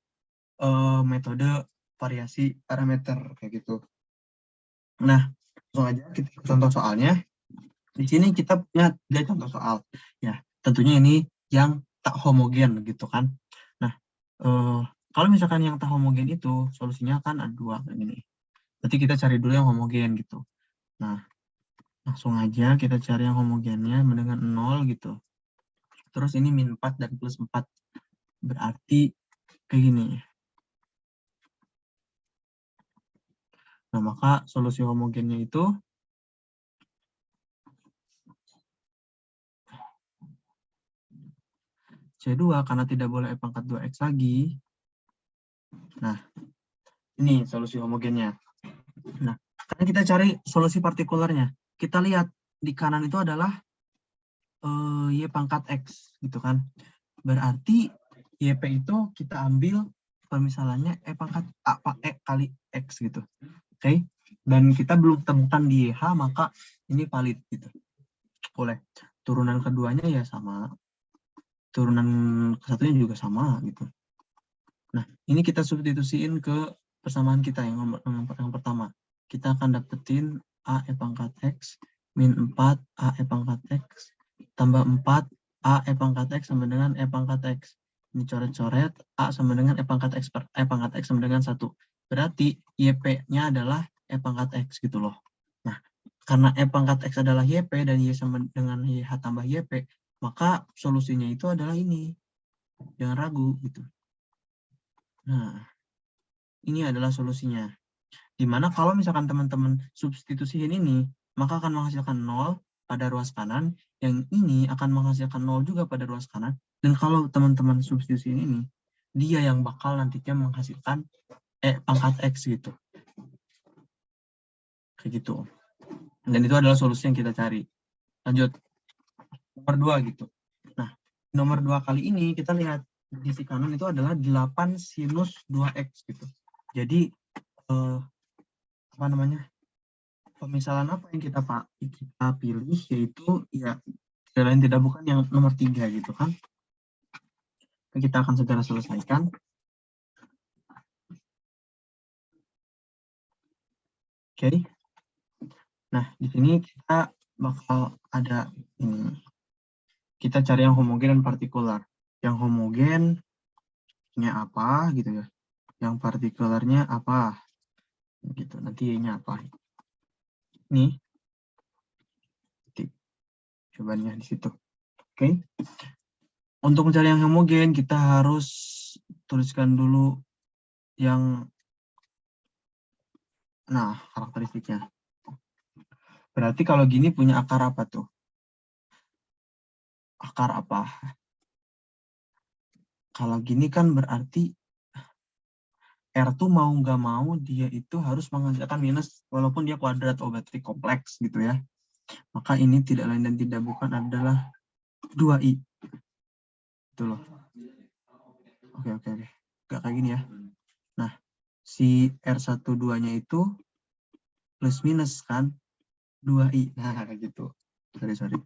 metode variasi parameter kayak gitu. Nah, langsung aja kita contoh soalnya. Di sini kita punya 3 contoh soal. Ya, tentunya ini yang tak homogen gitu kan. Nah, kalau misalkan yang tak homogen itu solusinya kan ada 2 kayak gini. Berarti kita cari dulu yang homogen gitu. Nah, langsung aja kita cari yang homogennya dengan 0 gitu. Terus ini min 4 dan plus 4. Berarti kayak gini. Nah, maka solusi homogennya itu C2 karena tidak boleh E pangkat 2X lagi. Nah, ini solusi homogennya. Nah, karena kita cari solusi partikularnya. Kita lihat di kanan itu adalah Y pangkat X gitu kan. Berarti YP itu kita ambil permisalannya E pangkat A E kali X gitu. Oke. Dan kita belum temukan di YH, maka ini valid gitu. Boleh. Turunan keduanya ya sama. Turunan kesatunya juga sama gitu. Nah, ini kita substitusiin ke persamaan kita yang pertama. Kita akan dapetin A E pangkat X min 4 A E pangkat X tambah 4 A E pangkat X sama dengan E pangkat X. Ini coret-coret, A sama dengan E pangkat X per E pangkat X sama dengan 1. Berarti YP-nya adalah E pangkat X gitu loh. Nah, karena E pangkat X adalah YP dan Y sama dengan YH tambah YP, maka solusinya itu adalah ini. Jangan ragu gitu. Nah, ini adalah solusinya. Dimana kalau misalkan teman-teman substitusiin ini, maka akan menghasilkan 0 pada ruas kanan, yang ini akan menghasilkan 0 juga pada ruas kanan, dan kalau teman-teman substitusiin ini, dia yang bakal nantinya menghasilkan E pangkat X gitu. Kayak gitu. Dan itu adalah solusi yang kita cari. Lanjut. Nomor 2 gitu. Nah, nomor 2 kali ini kita lihat di sisi kanan itu adalah 8 sinus 2X gitu. Jadi, apa namanya? Pemisalan apa yang kita pilih, yaitu ya tidak lain tidak bukan yang nomor 3 gitu kan. Kita akan segera selesaikan. Oke. Nah, di sini kita bakal ada ini. kita cari yang homogen dan partikular. Yang homogennya apa gitu ya. Yang partikularnya apa gitu. Nanti Y-nya apa. Nih. Jawabannya di situ. Oke. Untuk mencari yang homogen, kita harus tuliskan dulu yang karakteristiknya. Berarti kalau gini punya akar apa tuh? Akar apa? Kalau gini kan berarti R tuh mau nggak mau dia itu harus mengerjakan minus walaupun dia kuadrat berarti kompleks gitu ya. Maka ini tidak lain dan tidak bukan adalah 2i. Itu loh. Oke. Gak kayak gini ya. Nah, si R12-nya itu plus minus kan 2i. Nah, kayak gitu. Sorry.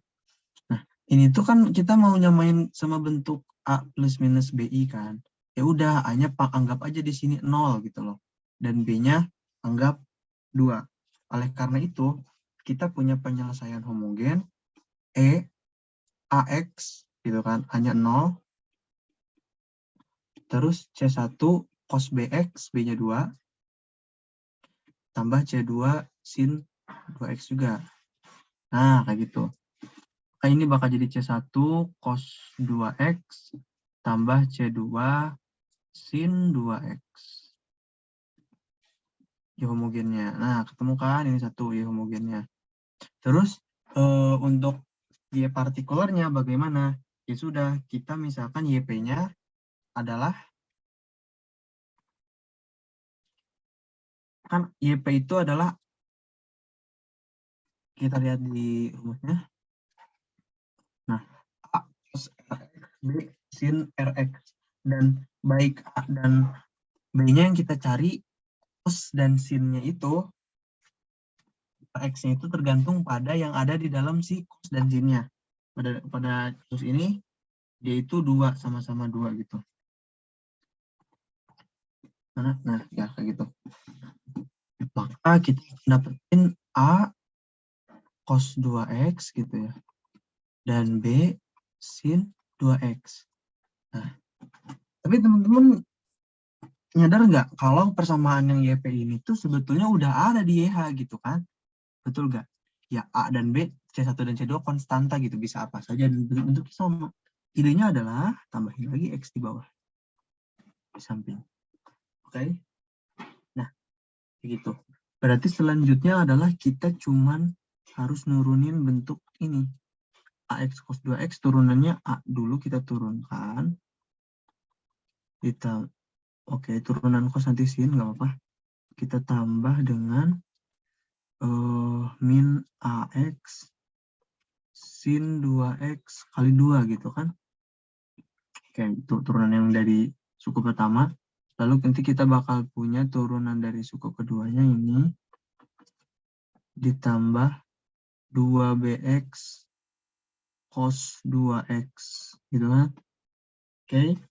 Nah, ini tuh kan kita mau nyamain sama bentuk A plus minus BI kan. Ya udah, A-nya anggap aja di sini 0 gitu loh. Dan B-nya anggap 2. Oleh karena itu, kita punya penyelesaian homogen E AX gitu kan, A-nya 0. Terus C1 cos BX, B-nya 2. Tambah C2 sin 2X juga. Nah, kayak gitu. Nah, ini bakal jadi C1 cos 2X tambah C2 sin 2X. Y homogennya. Nah, ketemu kan ini satu Y homogennya. Terus untuk Y partikularnya bagaimana? Ya sudah, kita misalkan YP-nya adalah, kan YP itu adalah, kita lihat di rumusnya. Nah, A cos RX, B sin RX. Dan baik A dan B-nya yang kita cari, cos dan sin-nya itu, X-nya itu tergantung pada yang ada di dalam si cos dan sin-nya. Pada kasus ini, dia itu 2, sama-sama 2 gitu. Nah, ya kayak gitu. Maka kita dapetin A cos 2X gitu ya. Dan B sin 2X. Nah, tapi teman-teman nyadar nggak kalau persamaan yang YP ini tuh sebetulnya udah ada di YH gitu kan? Betul nggak? Ya A dan B, C1 dan C2 konstanta gitu, bisa apa saja dan bentuk-bentuknya sama. Idenya adalah tambahin lagi X di bawah, di samping. Oke? Nah, begitu. Berarti selanjutnya adalah kita cuman harus nurunin bentuk ini. AX cos 2X turunannya A dulu kita turunkan. Oke, turunan cos nanti sin, nggak apa-apa. Kita tambah dengan min AX sin 2X kali 2 gitu kan. Oke, itu turunan yang dari suku pertama. Lalu nanti kita bakal punya turunan dari suku keduanya ini ditambah 2BX cos 2X gitu kan. Oke.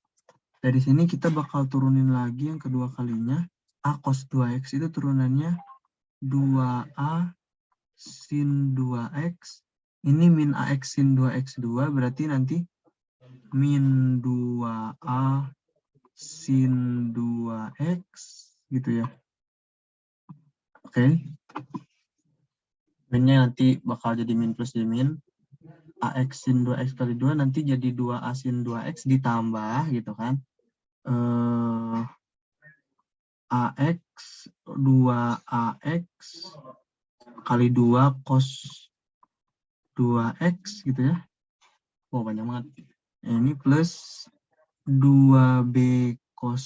Dari sini kita bakal turunin lagi yang kedua kalinya. A cos 2X itu turunannya 2A sin 2X. Ini min AX sin 2X2 berarti nanti min 2A sin 2X gitu ya. Oke. Minnya nanti bakal jadi min plus jadi min. AX sin 2X kali 2 nanti jadi 2A sin 2X ditambah gitu kan. AX 2AX kali 2 cos 2X gitu ya. Oh, banyak banget. Ini plus 2B cos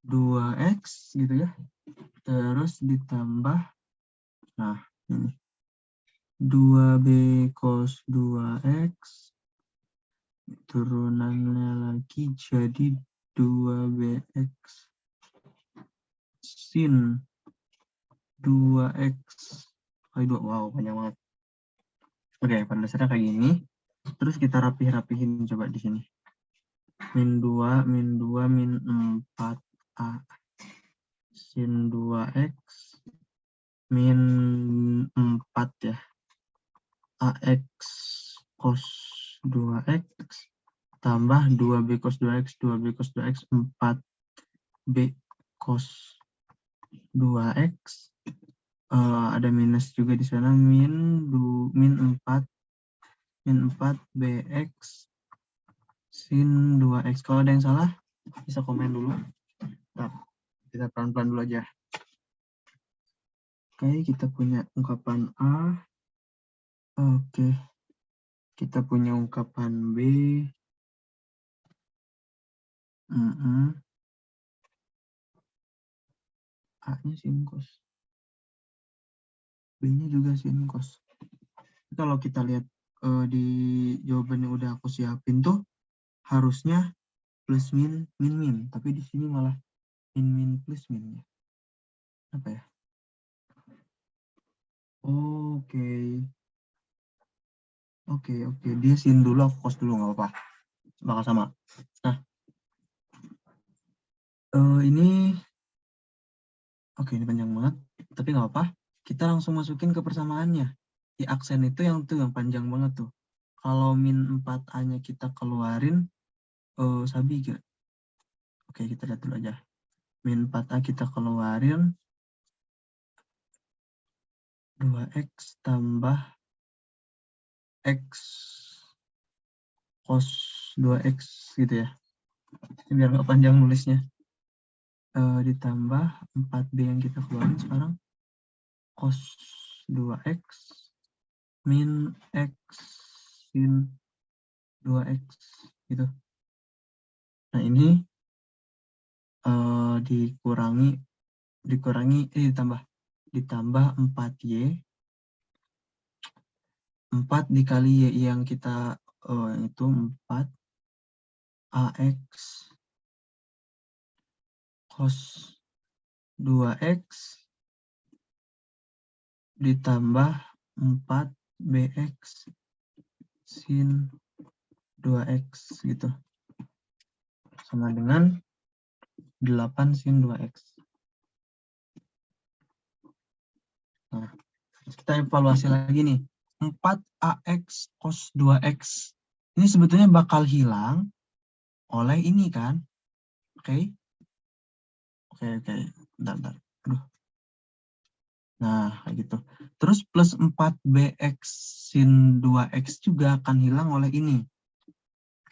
2X gitu ya. Terus ditambah, nah ini 2B cos 2X turunannya lagi jadi 2BX sin 2X kali 2. Wow, banyak banget. Oke, pada dasarnya kayak gini. Terus kita rapih-rapihin coba di sini. Min 2, min 2, min 4A sin 2X min 4 ya. AX cos 2x tambah 2b cos 2x, 2b cos 2x, 4b cos 2x. Ada minus juga di sana, min 4 bx sin 2x. Kalau ada yang salah, bisa komen dulu. Nah, kita pelan-pelan dulu aja. Oke, kita punya ungkapan A. Oke, kita punya ungkapan B. A-nya sin cos. B-nya juga sin cos. Kalau kita lihat di jawaban yang udah aku siapin tuh, harusnya plus min, min. Tapi di sini malah min plus min. Apa ya? Oke. Dia sin dulu, aku cos dulu, nggak apa-apa. Bakal sama. Nah, ini ini panjang banget, tapi nggak apa-apa. Kita langsung masukin ke persamaannya. Di aksen itu yang panjang banget tuh. Kalau min 4A-nya kita keluarin, sabi gak? Oke, kita lihat dulu aja. Min 4A kita keluarin, 2x tambah x cos 2x gitu ya. Biar nggak panjang nulisnya. Ditambah 4b yang kita keluarin sekarang, cos 2x min x sin 2x gitu. Nah, ini ditambah 4y, 4 dikali y yang kita itu 4 ax cos 2x ditambah 4 bx sin 2x gitu, sama dengan 8 sin 2x. Nah, kita evaluasi lagi nih. 4ax cos 2x ini sebetulnya bakal hilang oleh ini kan. Oke. Bentar. Aduh. Nah, kayak gitu. Terus plus 4bx sin 2x juga akan hilang oleh ini.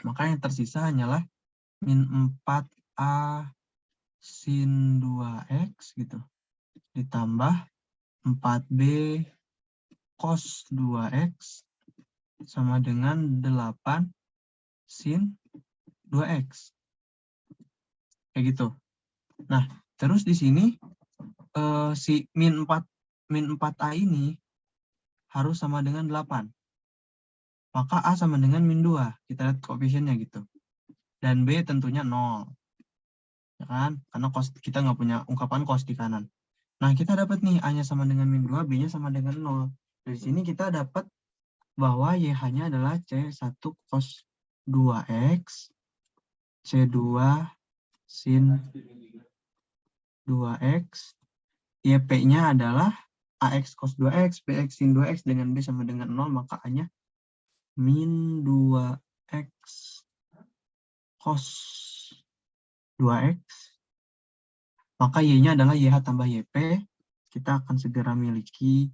Maka yang tersisa hanyalah min 4a sin 2x gitu. Ditambah 4b cos 2x sama dengan 8 sin 2x. Kayak gitu. Nah, terus di sini si min 4a ini harus sama dengan 8. Maka A sama dengan min 2. Kita lihat koefisiennya gitu. Dan B tentunya 0. Ya kan? Karena kita nggak punya ungkapan cos di kanan. Nah, kita dapat nih A-nya sama dengan min 2, B-nya sama dengan 0. Dari sini kita dapat bahwa YH-nya adalah C1 cos 2X, C2 sin 2X, YP-nya adalah AX cos 2X, BX sin 2X dengan B sama dengan 0, maka A-nya min 2X cos 2X, maka Y-nya adalah YH tambah YP. Kita akan segera miliki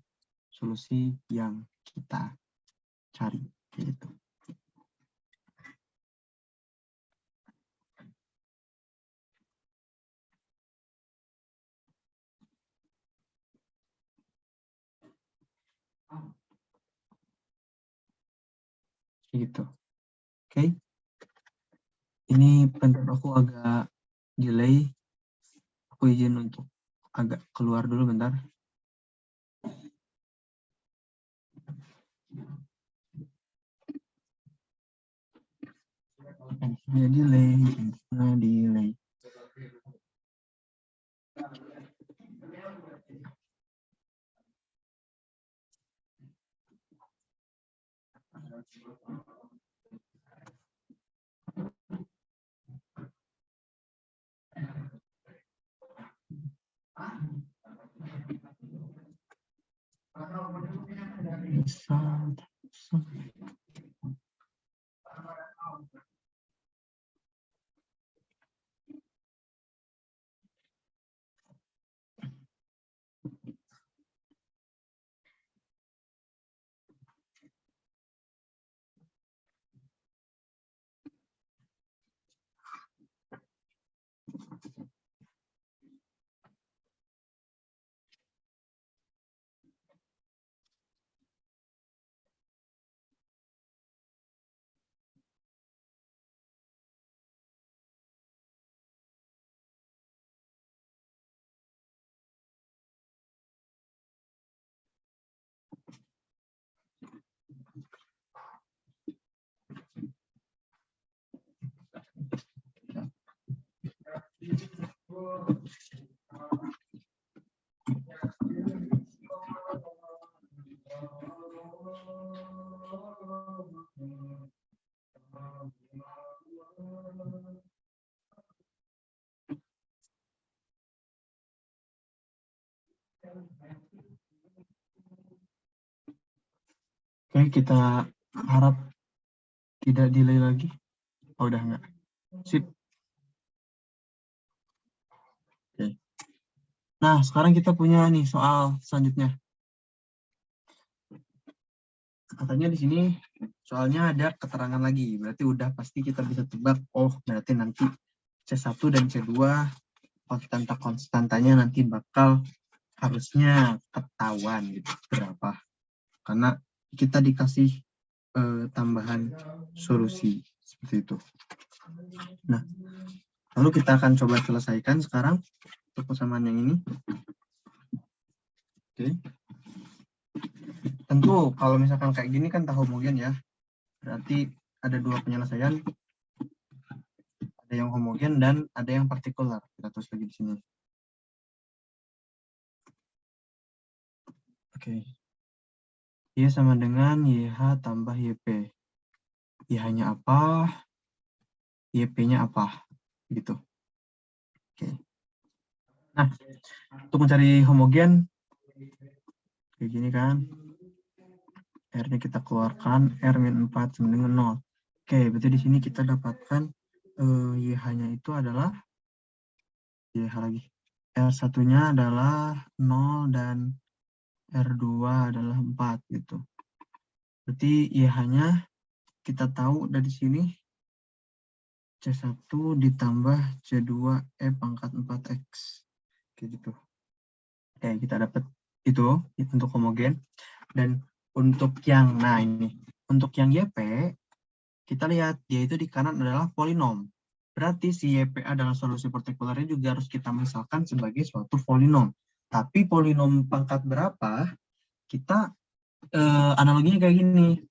solusi yang kita cari. Gitu. Gitu. Oke. Ini bentar aku agak delay. Aku izin untuk agak keluar dulu bentar. Delay. Oke, kita harap tidak delay lagi. Oh, udah enggak. Sip. Oke. Nah, sekarang kita punya nih soal selanjutnya. Katanya di sini soalnya ada keterangan lagi. Berarti udah pasti kita bisa tebak, oh berarti nanti C1 dan C2 konstantanya nanti bakal harusnya ketahuan gitu berapa. Karena kita dikasih tambahan solusi seperti itu. Nah, lalu kita akan coba selesaikan sekarang untuk persamaan yang ini. Oke. Tentu kalau misalkan kayak gini kan tak homogen ya. Berarti ada dua penyelesaian. Ada yang homogen dan ada yang partikular. Kita tulis lagi di sini. Oke. Y sama dengan YH tambah YP. YH-nya apa? YP-nya apa? Gitu. Oke. Nah, untuk mencari homogen, kayak gini kan. R-nya kita keluarkan, R-4 sama dengan 0. Oke, berarti di sini kita dapatkan YH-nya itu adalah YH lagi. R1-nya adalah 0 dan R2 adalah 4 gitu. Berarti YH-nya kita tahu dari sini C1 ditambah C2 E pangkat 4X. Kayak gitu. Oke, kita dapat itu untuk homogen. Dan untuk yang, nah ini, untuk yang YP, kita lihat dia itu di kanan adalah polinom. Berarti si YP adalah solusi partikularnya juga harus kita misalkan sebagai suatu polinom. Tapi polinom pangkat berapa, kita analoginya kayak gini.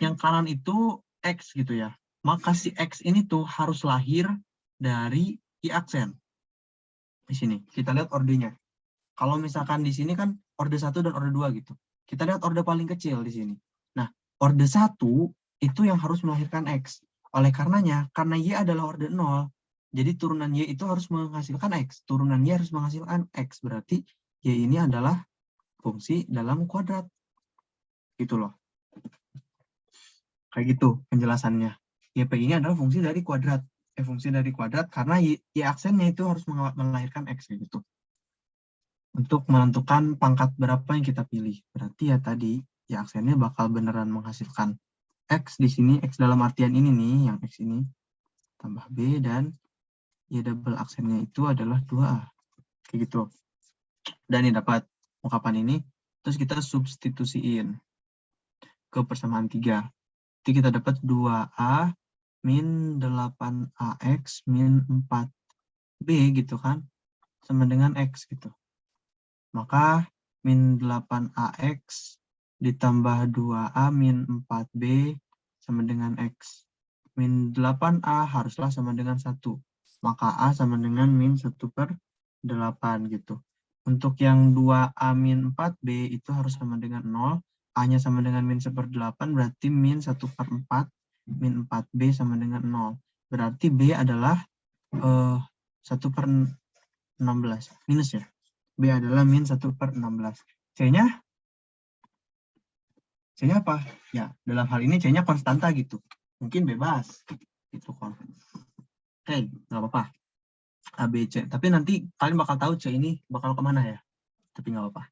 Yang kanan itu X gitu ya. Maka si X ini tuh harus lahir dari I aksen. Di sini, kita lihat ordenya. Kalau misalkan di sini kan orde 1 dan orde 2 gitu. Kita lihat orde paling kecil di sini. Nah, orde 1 itu yang harus melahirkan X. Oleh karenanya, karena Y adalah orde 0, jadi turunan Y itu harus menghasilkan X. Turunan Y harus menghasilkan X. Berarti Y ini adalah fungsi dalam kuadrat. Gitu loh. Kayak gitu penjelasannya. YP ini adalah fungsi dari kuadrat. Fungsi dari kuadrat karena Y aksennya itu harus melahirkan X gitu. Untuk menentukan pangkat berapa yang kita pilih. Berarti ya tadi, ya aksennya bakal beneran menghasilkan X di sini, X dalam artian ini nih, yang X ini, tambah B, dan ya double aksennya itu adalah 2A. Kayak gitu. Dan ini dapat ungkapan ini, terus kita substitusiin ke persamaan 3. Jadi kita dapat 2A min 8AX min 4B gitu kan, sama dengan X gitu. Maka min 8AX ditambah 2A min 4B sama dengan X. Min 8A haruslah sama dengan 1. Maka A sama dengan min 1/8 gitu. Untuk yang 2A min 4B itu harus sama dengan 0. A-nya sama dengan min 1/8 berarti min 1/4 min 4B sama dengan 0. Berarti B adalah 1/16. Minus ya. B adalah min 1/16. C-nya apa? Ya, dalam hal ini C-nya konstanta gitu. Mungkin bebas. Gitu kan. Oke, nggak apa-apa. A, B, C. Tapi nanti kalian bakal tahu C ini bakal kemana ya. Tapi nggak apa-apa.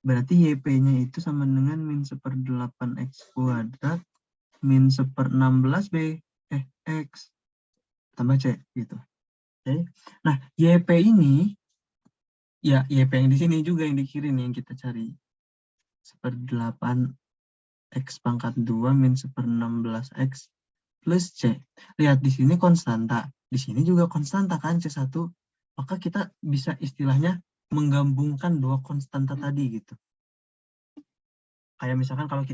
Berarti YP-nya itu sama dengan min 1/8X kuadrat min 1/16B. X. Tambah C. Gitu. Oke. Nah, YP ini ya, YP yang di sini juga yang di kiri nih yang kita cari. 1/8 X pangkat 2 min 1/16X plus C. Lihat di sini konstanta. Di sini juga konstanta kan C1. Maka kita bisa istilahnya menggabungkan dua konstanta tadi gitu. Kayak misalkan kalau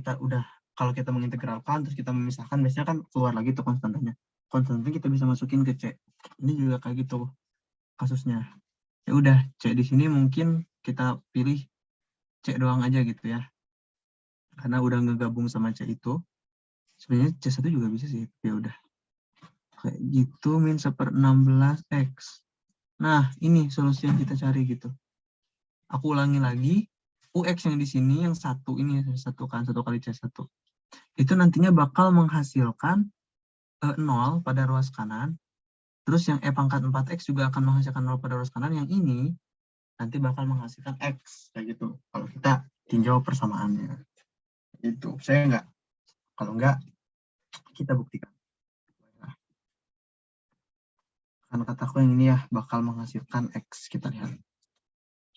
kita mengintegralkan terus kita memisahkan, biasanya kan keluar lagi tuh konstantanya. Konstantanya kita bisa masukin ke C. Ini juga kayak gitu. kasusnya. Ya udah, C di sini mungkin kita pilih C doang aja gitu ya. Karena udah ngegabung sama C itu. Sebenarnya C1 juga bisa sih. Ya udah. Kayak gitu, min 1/16X. Nah, ini solusi yang kita cari gitu. Aku ulangi lagi. UX yang di sini, yang satu ini, satu kan, 1 kali C1. Itu nantinya bakal menghasilkan 0 pada ruas kanan. Terus yang E pangkat 4X juga akan menghasilkan 0 pada ruas kanan. Yang ini nanti bakal menghasilkan X. Kayak gitu. Kalau kita tinjau persamaannya. Itu. Saya enggak. Kalau enggak, kita buktikan. Karena kataku yang ini ya bakal menghasilkan X. Kita lihat.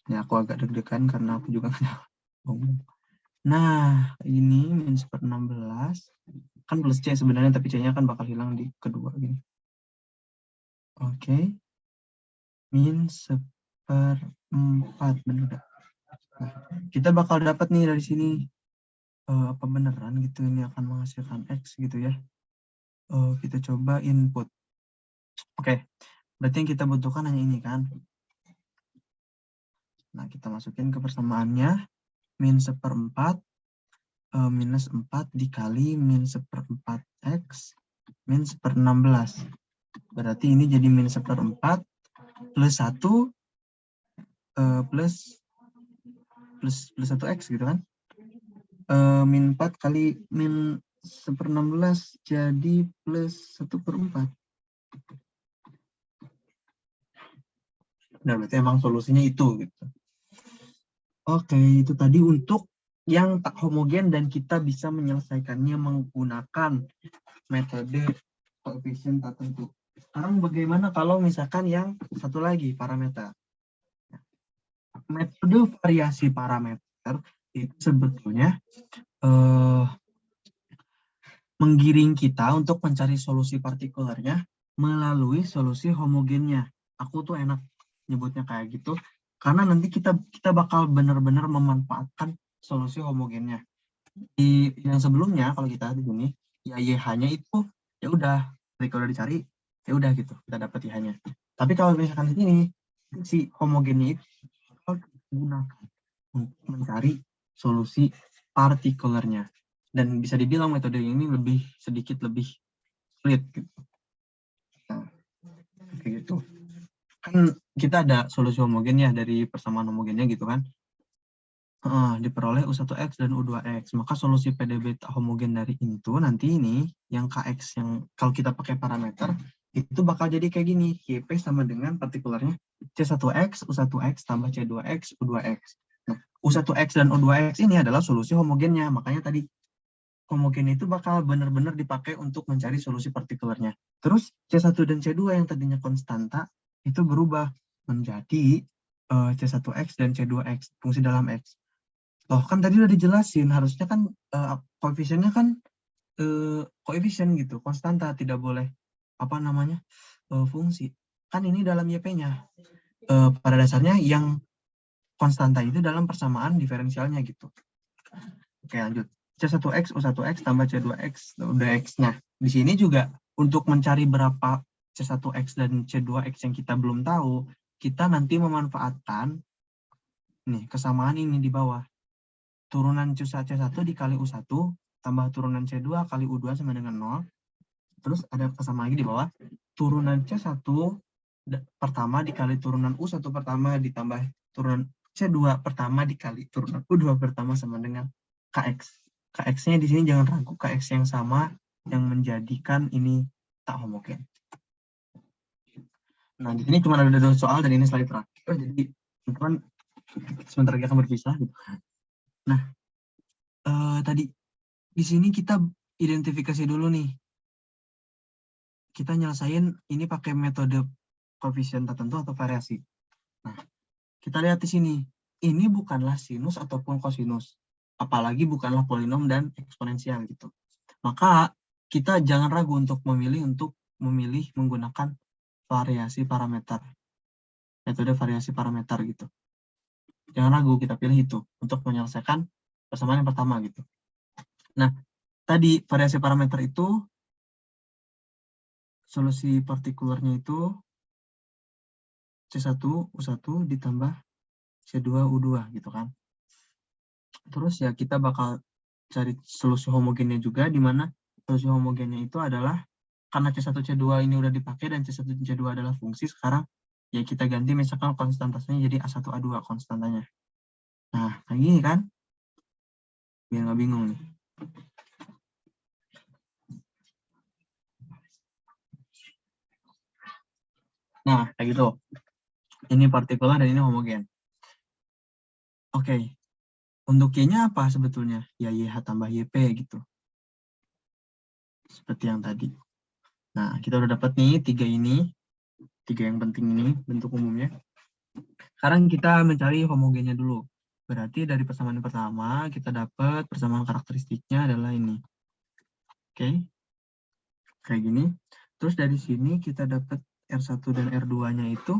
Ya, aku agak deg-degan karena aku juga nggak ngomong. Nah, ini min 1/16. Kan plus C sebenarnya, tapi C-nya kan bakal hilang di kedua. Gini. Oke. Min 1/4. Bener gak? Nah, kita bakal dapat nih dari sini. Apa beneran gitu ini akan menghasilkan X gitu ya. Kita coba input. Oke. Berarti yang kita butuhkan hanya ini kan. Nah, kita masukin ke persamaannya. Min 1/4 minus 4 dikali min 1/4 X min 1/16. Berarti ini jadi min 1/4 plus 1 plus 1 X gitu kan. Min 4 kali min 1/16 jadi plus 1/4. Nah, berarti emang solusinya itu gitu. Oke, itu tadi untuk yang tak homogen dan kita bisa menyelesaikannya menggunakan metode koefisien tak tentu. Sekarang bagaimana kalau misalkan yang satu lagi, parameter. Metode variasi parameter itu sebetulnya menggiring kita untuk mencari solusi partikularnya melalui solusi homogennya. Aku tuh enak nyebutnya kayak gitu, karena nanti kita bakal benar-benar memanfaatkan solusi homogennya. Di yang sebelumnya kalau kita di sini ya YH-nya itu ya udah ketika udah dicari ya udah gitu kita dapat YH-nya. Tapi kalau misalkan di sini si homogennya itu kita gunakan untuk mencari solusi partikularnya, dan bisa dibilang metode ini sedikit lebih sulit gitu. Nah, kayak gitu. Kan kita ada solusi homogen ya dari persamaan homogennya gitu kan. Diperoleh U1X dan U2X. Maka solusi PDB tak homogen dari itu nanti ini, yang KX yang kalau kita pakai parameter, itu bakal jadi kayak gini. YP sama dengan partikularnya C1X, U1X tambah C2X, U2X. Nah, U1X dan U2X ini adalah solusi homogennya. Makanya tadi homogen itu bakal benar-benar dipakai untuk mencari solusi partikularnya. Terus C1 dan C2 yang tadinya konstanta, itu berubah menjadi C1X dan C2X, fungsi dalam X. Loh, kan tadi udah dijelasin, harusnya kan koefisiennya kan koefisien gitu, konstanta, tidak boleh fungsi. Kan ini dalam YP-nya. Pada dasarnya yang konstanta itu dalam persamaan diferensialnya gitu. Oke, lanjut. C1X, U1X tambah C2X, udah X. Nah, di sini juga untuk mencari berapa C1X dan C2X yang kita belum tahu, kita nanti memanfaatkan nih kesamaan ini di bawah. Turunan C1 dikali U1 tambah turunan C2 kali U2 sama dengan 0. Terus ada kesamaan lagi di bawah. Turunan C1 pertama dikali turunan U1 pertama ditambah turunan C2 pertama dikali turunan U2 pertama sama dengan KX. KX-nya di sini jangan ragu, KX yang sama yang menjadikan ini tak homogen. Nah, di sini cuma ada 2 soal dan ini slide terakhir. Jadi, teman-teman sebentar lagi akan berpisah gitu. Nah, tadi di sini kita identifikasi dulu nih. Kita nyelesain ini pakai metode koefisien tertentu atau variasi. Nah, kita lihat di sini. Ini bukanlah sinus ataupun kosinus. Apalagi bukanlah polinom dan eksponensial gitu. Maka kita jangan ragu untuk memilih menggunakan variasi parameter. Metode variasi parameter gitu. Jangan ragu, kita pilih itu untuk menyelesaikan persamaan yang pertama gitu. Nah, tadi variasi parameter itu solusi partikularnya itu C1 U1 ditambah C2 U2 gitu kan. Terus ya kita bakal cari solusi homogennya juga, di mana solusi homogennya itu adalah karena C1 C2 ini udah dipakai dan C1 C2 adalah fungsi, sekarang ya kita ganti misalkan konstantasnya jadi A1 A2 konstantanya. Nah, kayak gini kan? Biar nggak bingung nih. Nah, kayak gitu. Ini partikular dan ini homogen. Oke. Untuk Y-nya apa sebetulnya? Ya YH tambah YP gitu. Seperti yang tadi. Nah, kita udah dapat nih tiga yang penting ini bentuk umumnya. Sekarang kita mencari homogennya dulu. Berarti dari persamaan yang pertama kita dapat persamaan karakteristiknya adalah ini. Oke. Kayak gini. Terus dari sini kita dapat R1 dan R2-nya itu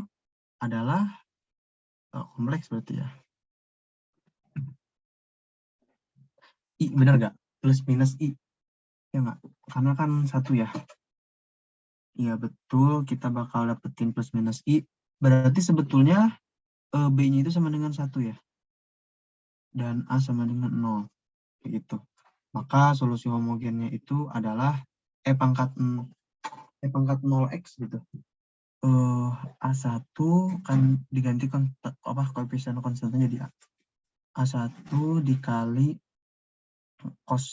adalah kompleks berarti ya. I, benar nggak? Plus minus I. Ya nggak? Karena kan satu ya. Iya betul, kita bakal dapetin plus minus I. Berarti sebetulnya B-nya itu sama dengan 1 ya. Dan A sama dengan 0. Begitu. Maka solusi homogennya itu adalah pangkat 0x gitu. A1 kan diganti koefisien konstantnya jadi A. A1 dikali cos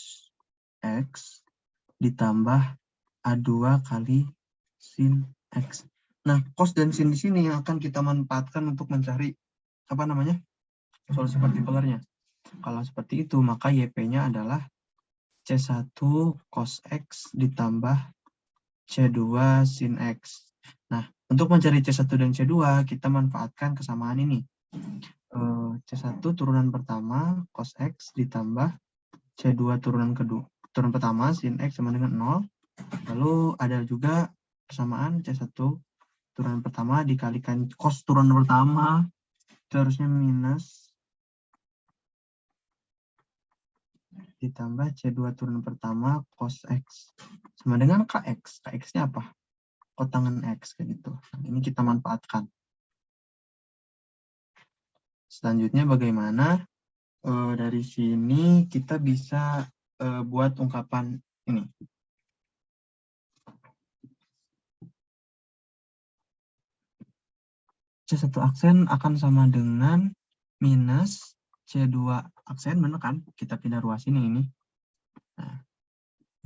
X ditambah A2 kali sin X. Nah, cos dan sin di sini yang akan kita manfaatkan untuk mencari solusi partikularnya. Kalau seperti itu, maka YP-nya adalah C1 cos X ditambah C2 sin X. Nah, untuk mencari C1 dan C2, kita manfaatkan kesamaan ini. C1 turunan pertama cos X ditambah C2 turunan pertama sin X sama dengan 0. Lalu ada juga persamaan C1 turunan pertama dikalikan cos turunan pertama, itu harusnya minus ditambah C2 turunan pertama cos X sama dengan KX. KX-nya apa? Kotangan X kayak gitu. Nah, ini kita manfaatkan. Selanjutnya bagaimana? Dari sini kita bisa buat ungkapan ini. C1 aksen akan sama dengan minus C2 aksen, bener kan? Kita pindah ruas ini. Nah,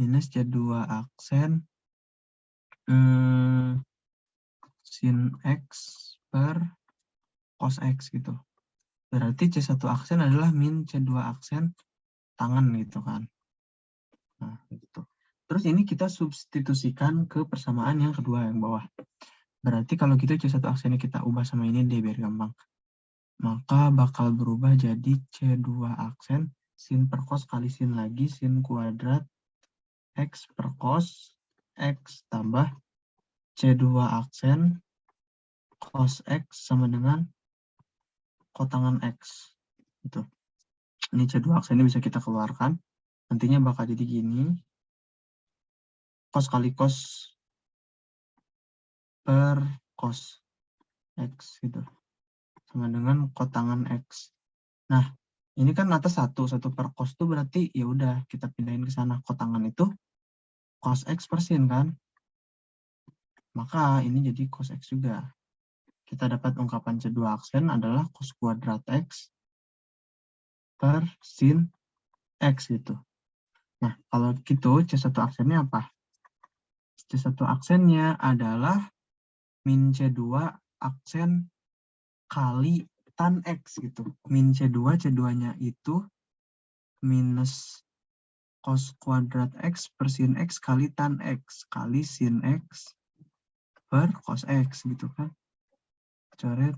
minus C2 aksen sin X per cos X gitu. Berarti C1 aksen adalah min C2 aksen tangan gitu kan. Nah, gitu. Terus ini kita substitusikan ke persamaan yang kedua yang bawah. Berarti kalau gitu C1 aksennya kita ubah sama ini deh biar gampang. Maka bakal berubah jadi C2 aksen sin per cos kali sin lagi sin kuadrat X per cos X tambah C2 aksen cos X sama dengan kotangan X. Gitu. Ini C2 aksen ini bisa kita keluarkan. Nantinya bakal jadi gini. Cos kali cos per cos X gitu. Sama dengan kotangan X. Nah, ini kan atas 1 per cos itu berarti ya udah kita pindahin ke sana. Kotangan itu cos X per sin kan. Maka ini jadi cos X juga. Kita dapat ungkapan C2 aksen adalah cos kuadrat X per sin X gitu. Nah, kalau gitu C1 aksennya apa? C1 aksennya adalah min C2 aksen kali tan X gitu. Min C2, C2-nya itu minus cos kuadrat X per sin X kali tan X kali sin X per cos X gitu kan. Coret.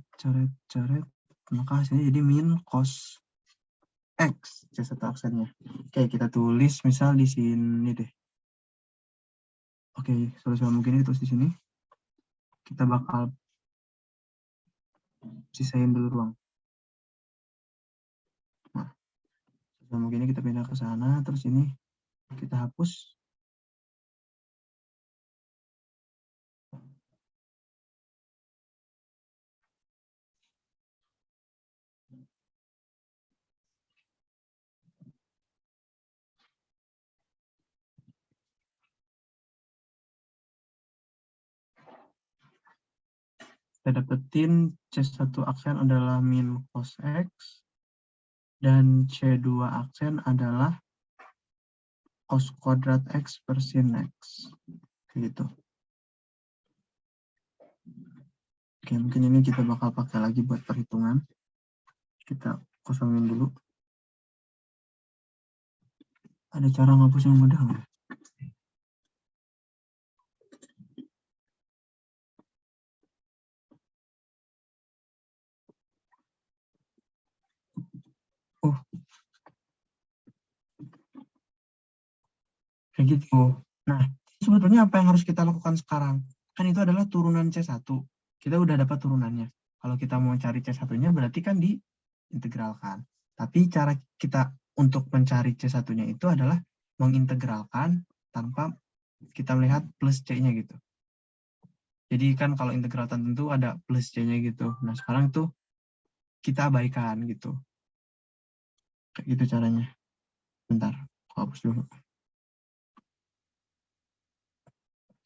Maka hasilnya jadi min cos X C1 aksennya. Oke, kita tulis misal di sini deh. Oke, solusi mungkin itu di sini. Kita bakal sisain dulu ruang. Nah, solusi mungkin kita pindah ke sana, terus ini kita hapus. Kita dapetin C1 aksen adalah min cos X, dan C2 aksen adalah cos kuadrat X per sin X. Gitu. Oke, mungkin ini kita bakal pakai lagi buat perhitungan. Kita kosongin dulu. Ada cara ngapus yang mudah nggak? Oh, kayak gitu. Nah, sebetulnya apa yang harus kita lakukan sekarang? Kan itu adalah turunan C1. Kita udah dapat turunannya. Kalau kita mau cari C1-nya berarti kan diintegralkan. Tapi cara kita untuk mencari C1-nya itu adalah mengintegralkan tanpa kita melihat plus C-nya gitu. Jadi kan kalau integral tertentu ada plus C-nya gitu. Nah, sekarang tuh kita abaikan gitu. Kayak gitu caranya. Bentar, aku hapus dulu.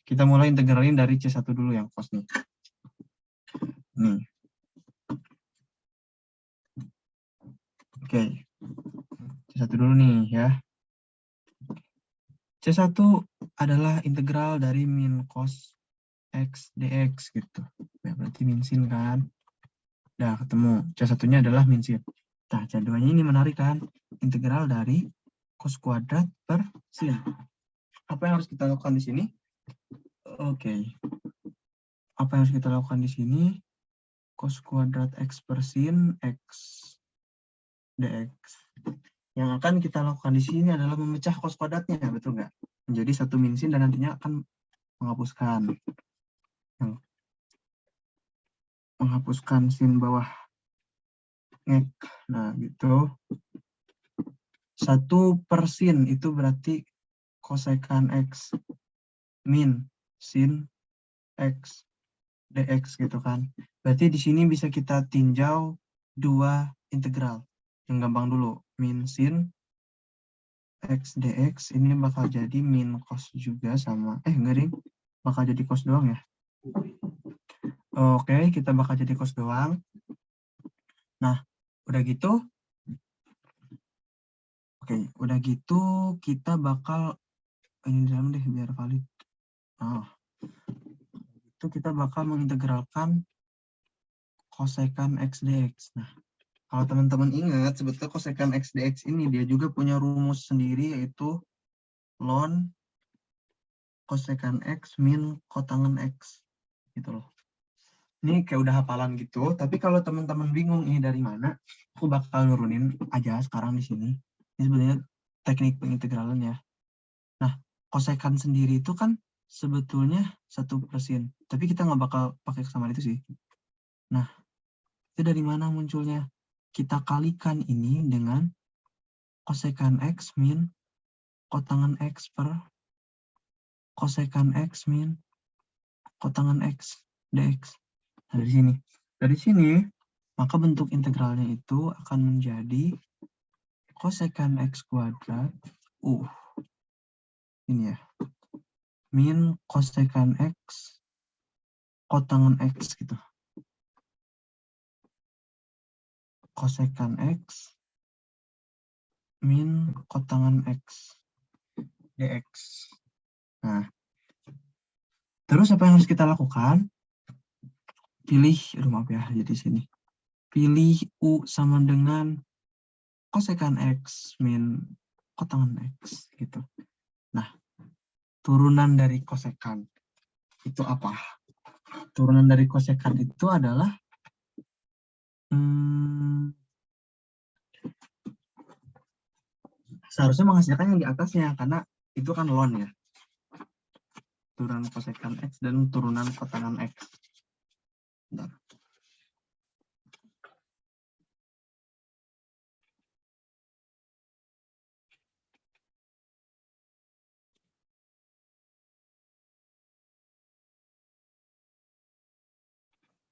Kita mulai integralin dari C1 dulu yang cos nih. Nih. Oke. C1 dulu nih ya. C1 adalah integral dari min cos X dx gitu. Ya, berarti min sin kan. Udah ketemu. C1-nya adalah min sin. Nah, C2-nya ini menarik kan. Integral dari cos kuadrat per sin. Apa yang harus kita lakukan di sini? Oke. Apa yang harus kita lakukan di sini? Cos kuadrat X per sin X dx. Yang akan kita lakukan di sini adalah memecah cos kuadratnya, betul nggak? Menjadi satu min sin dan nantinya akan menghapuskan. Menghapuskan sin bawah. Nah, gitu. 1 per sin itu berarti kosekan X min sin X dx gitu kan. Berarti di sini bisa kita tinjau dua integral. Yang gampang dulu, min sin X dx ini bakal jadi min cos juga sama, enggak ding, bakal jadi cos doang ya. Oke, kita bakal jadi cos doang. Nah, udah gitu. Oke, udah gitu kita bakal ini dalam deh biar valid. Nah, itu kita bakal mengintegralkan kosekan X dx. Nah, kalau teman-teman ingat, sebetulnya kosekan X dx ini dia juga punya rumus sendiri, yaitu ln kosekan X min kotangen X. Gitu loh. Ini kayak udah hafalan gitu, tapi kalau teman-teman bingung ini dari mana, aku bakal nurunin aja sekarang di sini. Ini sebenarnya teknik pengintegralan ya. Nah, kosekan sendiri itu kan sebetulnya 1 per sin, tapi kita nggak bakal pakai kesamaan itu sih. Nah, itu dari mana munculnya? Kita kalikan ini dengan kosekan X min kotangen X per kosekan X min kotangen X dx. Nah, dari sini. Dari sini, maka bentuk integralnya itu akan menjadi kosekan X kuadrat, ini ya, min kosekan X kotangen X gitu. Kosekan X min kotangen X dx. Nah, terus apa yang harus kita lakukan? Pilih, maaf ya, jadi sini. Pilih U sama dengan kosekan X min kotangen X gitu. Nah, turunan dari kosekan itu apa? Turunan dari kosekan itu adalah seharusnya menghasilkan yang di atasnya, karena itu kan ln ya. Turunan kosekan X dan turunan kotangen X. Bentar.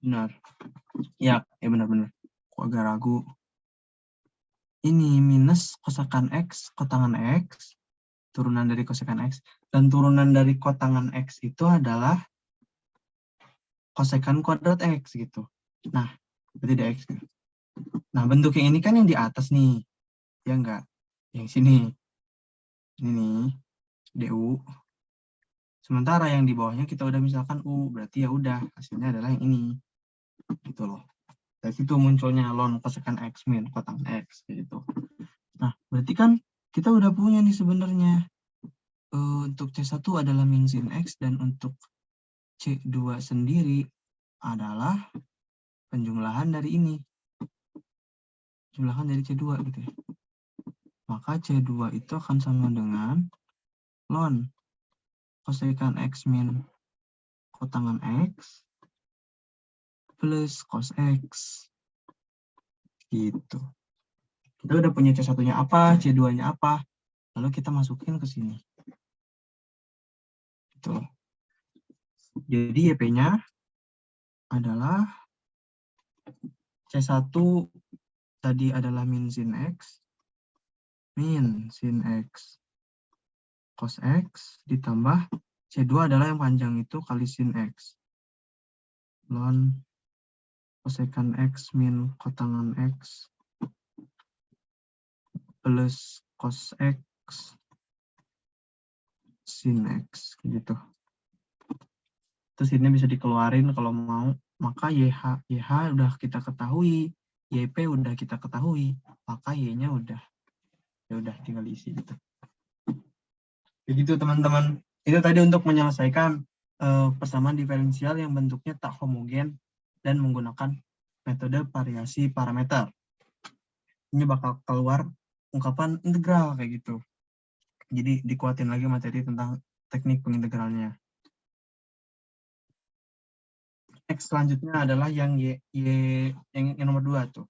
Benar. Ya benar-benar. Kok agak ragu. Ini minus kosekan X, kotangen X, turunan dari kosekan X. Dan turunan dari kotangen X itu adalah kosekan kuadrat X gitu. Nah, berarti dx. Nah, bentuk yang ini kan yang di atas nih. Ya enggak? Yang sini. Ini nih, du. Sementara yang di bawahnya kita udah misalkan u, berarti ya udah hasilnya adalah yang ini. Gitu loh. Dari situ munculnya ln kosekan X min kotangan X gitu. Nah, berarti kan kita udah punya nih sebenarnya. Untuk C1 adalah min sin X dan untuk C2 sendiri adalah penjumlahan dari ini. Jumlahan dari C2 gitu ya. Maka C2 itu akan sama dengan ln kosekan X min kotangan X plus cos X. Gitu. Kita udah punya C1-nya apa, C2-nya apa. Lalu kita masukin ke sini. Gitu. Jadi YP-nya adalah C1 tadi adalah min sin X cos X ditambah C2 adalah yang panjang itu kali sin X. Ln kosekan X min kotangan X plus cos X sin X gitu. Terus ini bisa dikeluarin kalau mau. Maka YH udah kita ketahui, YP udah kita ketahui, maka Y-nya udah. Ya udah tinggal diisi gitu. Begitu teman-teman. Itu tadi untuk menyelesaikan persamaan diferensial yang bentuknya tak homogen dan menggunakan metode variasi parameter. Ini bakal keluar ungkapan integral kayak gitu. Jadi dikuatin lagi materi tentang teknik pengintegralnya. X selanjutnya adalah yang yang nomor 2 tuh.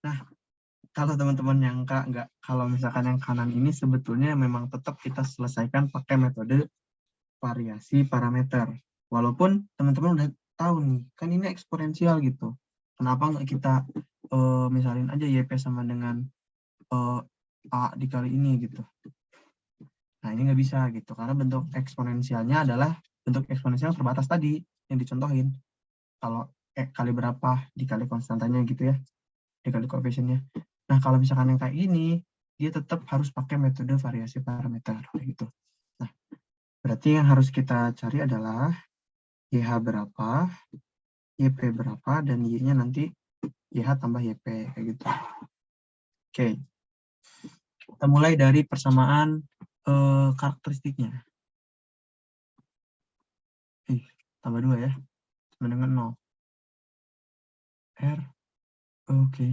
Nah, kalau teman-teman nyangka kalau misalkan yang kanan ini sebetulnya memang tetap kita selesaikan pakai metode variasi parameter. Walaupun teman-teman udah tahu nih, kan ini eksponensial gitu. Kenapa nggak kita misalin aja YP sama dengan A dikali ini gitu. Nah, ini nggak bisa gitu, karena bentuk eksponensialnya adalah bentuk eksponensial terbatas tadi yang dicontohin. Kalau kali berapa dikali konstantanya gitu ya, dikali koefisiennya. Nah, kalau misalkan yang kayak ini, dia tetap harus pakai metode variasi parameter gitu. Nah, berarti yang harus kita cari adalah YH berapa, YP berapa, dan Y-nya nanti YH tambah YP kayak gitu. Oke. Kita mulai dari persamaan karakteristiknya. Tambah 2 ya, sama dengan 0. R, oke.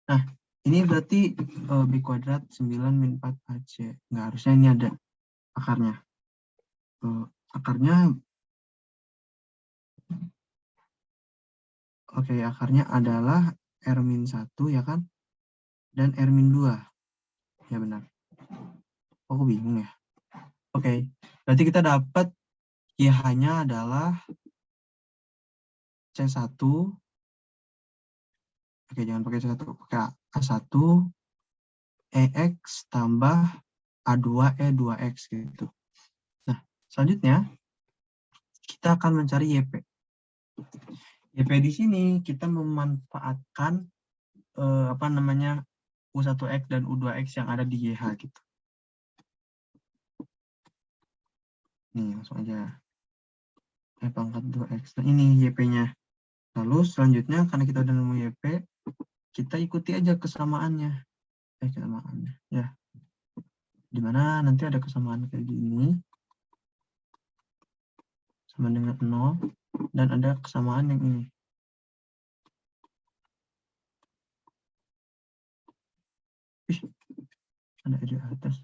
Nah, ini berarti B kuadrat 9 min 4 AC. Nggak, harusnya ini ada akarnya. Akarnya, oke, akarnya adalah R min 1 ya kan? Dan R min 2. Ya benar. Oh, aku bingung ya. Oke, berarti kita dapat YH-nya adalah C1. Oke, jangan pakai C1, pakai A1 EX tambah A2 E2X gitu. Nah, selanjutnya kita akan mencari YP. YP di sini kita memanfaatkan U1X dan U2X yang ada di YH gitu. Nih, langsung aja. Pangkat 2X. Nah, ini YP-nya. Lalu selanjutnya karena kita udah nemu YP, kita ikuti aja kesamaannya. Kesamaannya. Ya. Dimana nanti ada kesamaan kayak gini. Sama dengan 0. Dan ada kesamaan yang ini. Ada di atas.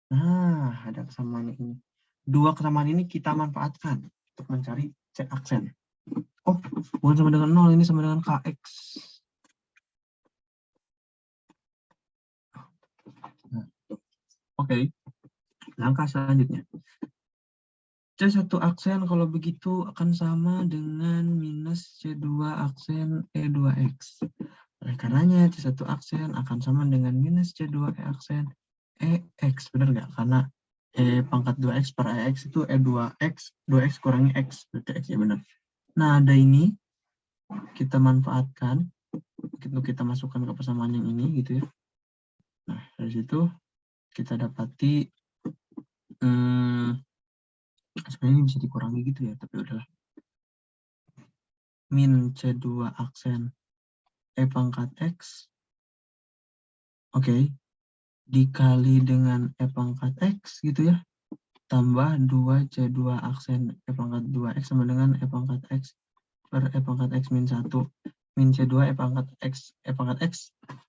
Nah, ada kesamaan ini. Dua kesamaan ini kita manfaatkan untuk mencari C aksen. Oh, bukan sama dengan 0, ini sama dengan KX. Nah, oke. Langkah selanjutnya. C1 aksen kalau begitu akan sama dengan minus C2 aksen E2X. Oleh karenanya C1 aksen akan sama dengan minus C2 aksen EX. Benar nggak? Karena E pangkat 2X per EX itu E2X, 2X kurangi X, berarti X ya benar. Nah, ada ini, kita manfaatkan, kita masukkan ke persamaan yang ini, gitu ya. Nah, dari situ, kita dapati, sebenarnya ini bisa dikurangi gitu ya, tapi udahlah. Min C2 aksen E pangkat X, oke, dikali dengan E pangkat X, gitu ya. Tambah 2C2 aksen E pangkat 2X sama dengan E pangkat X per E pangkat X min 1. Min C2 E pangkat X.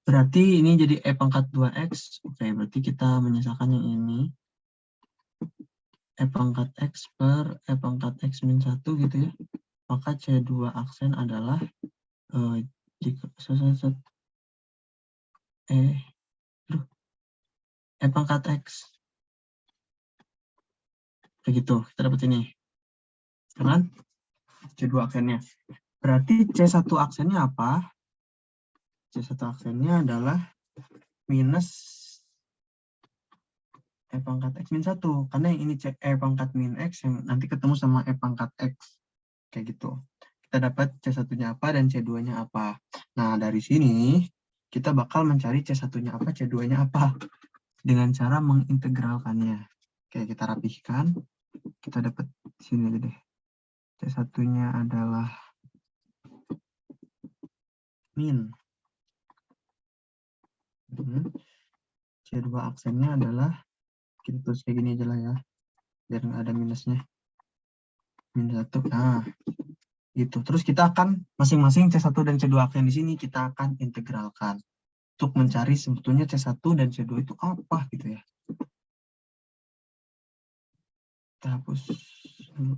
Berarti ini jadi E pangkat 2X. Oke, berarti kita menyisakan yang ini. E pangkat X per E pangkat X min 1 gitu ya. Maka C2 aksen adalah jika E pangkat X. Kayak gitu, kita dapat ini. Kan? C2 aksennya. Berarti C1 aksennya apa? C1 aksennya adalah minus E pangkat X min 1. Karena yang ini cek E pangkat min X yang nanti ketemu sama E pangkat X. Kayak gitu. Kita dapat C1-nya apa dan C2-nya apa. Nah, dari sini kita bakal mencari C1-nya apa, C2-nya apa. Dengan cara mengintegralkannya. Oke, kita rapihkan. Kita dapat sini aja deh. C1-nya adalah min. C2 aksennya adalah, kita tulis kayak gini aja lah ya. Biar nggak ada minusnya. Min 1. Nah, gitu. Terus kita akan masing-masing C1 dan C2 aksen di sini kita akan integralkan untuk mencari sebetulnya C1 dan C2 itu apa gitu ya. Kita hapus dulu.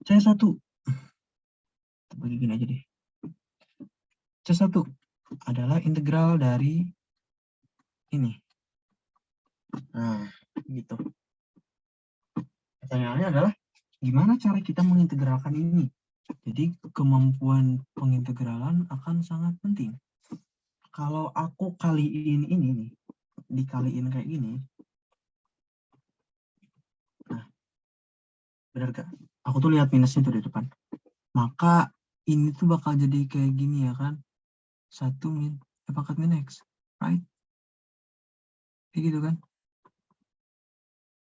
C1. Kita bagi gini aja deh. C1 adalah integral dari ini. Nah, gitu. Pertanyaannya adalah gimana cara kita mengintegralkan ini? Jadi kemampuan pengintegralan akan sangat penting. Kalau aku kaliin ini nih, dikaliin kayak gini, nah, benar gak? Aku tuh lihat minusnya tuh di depan. Maka ini tuh bakal jadi kayak gini ya kan? 1 min E pangkat min X, right? Kayak gitu kan?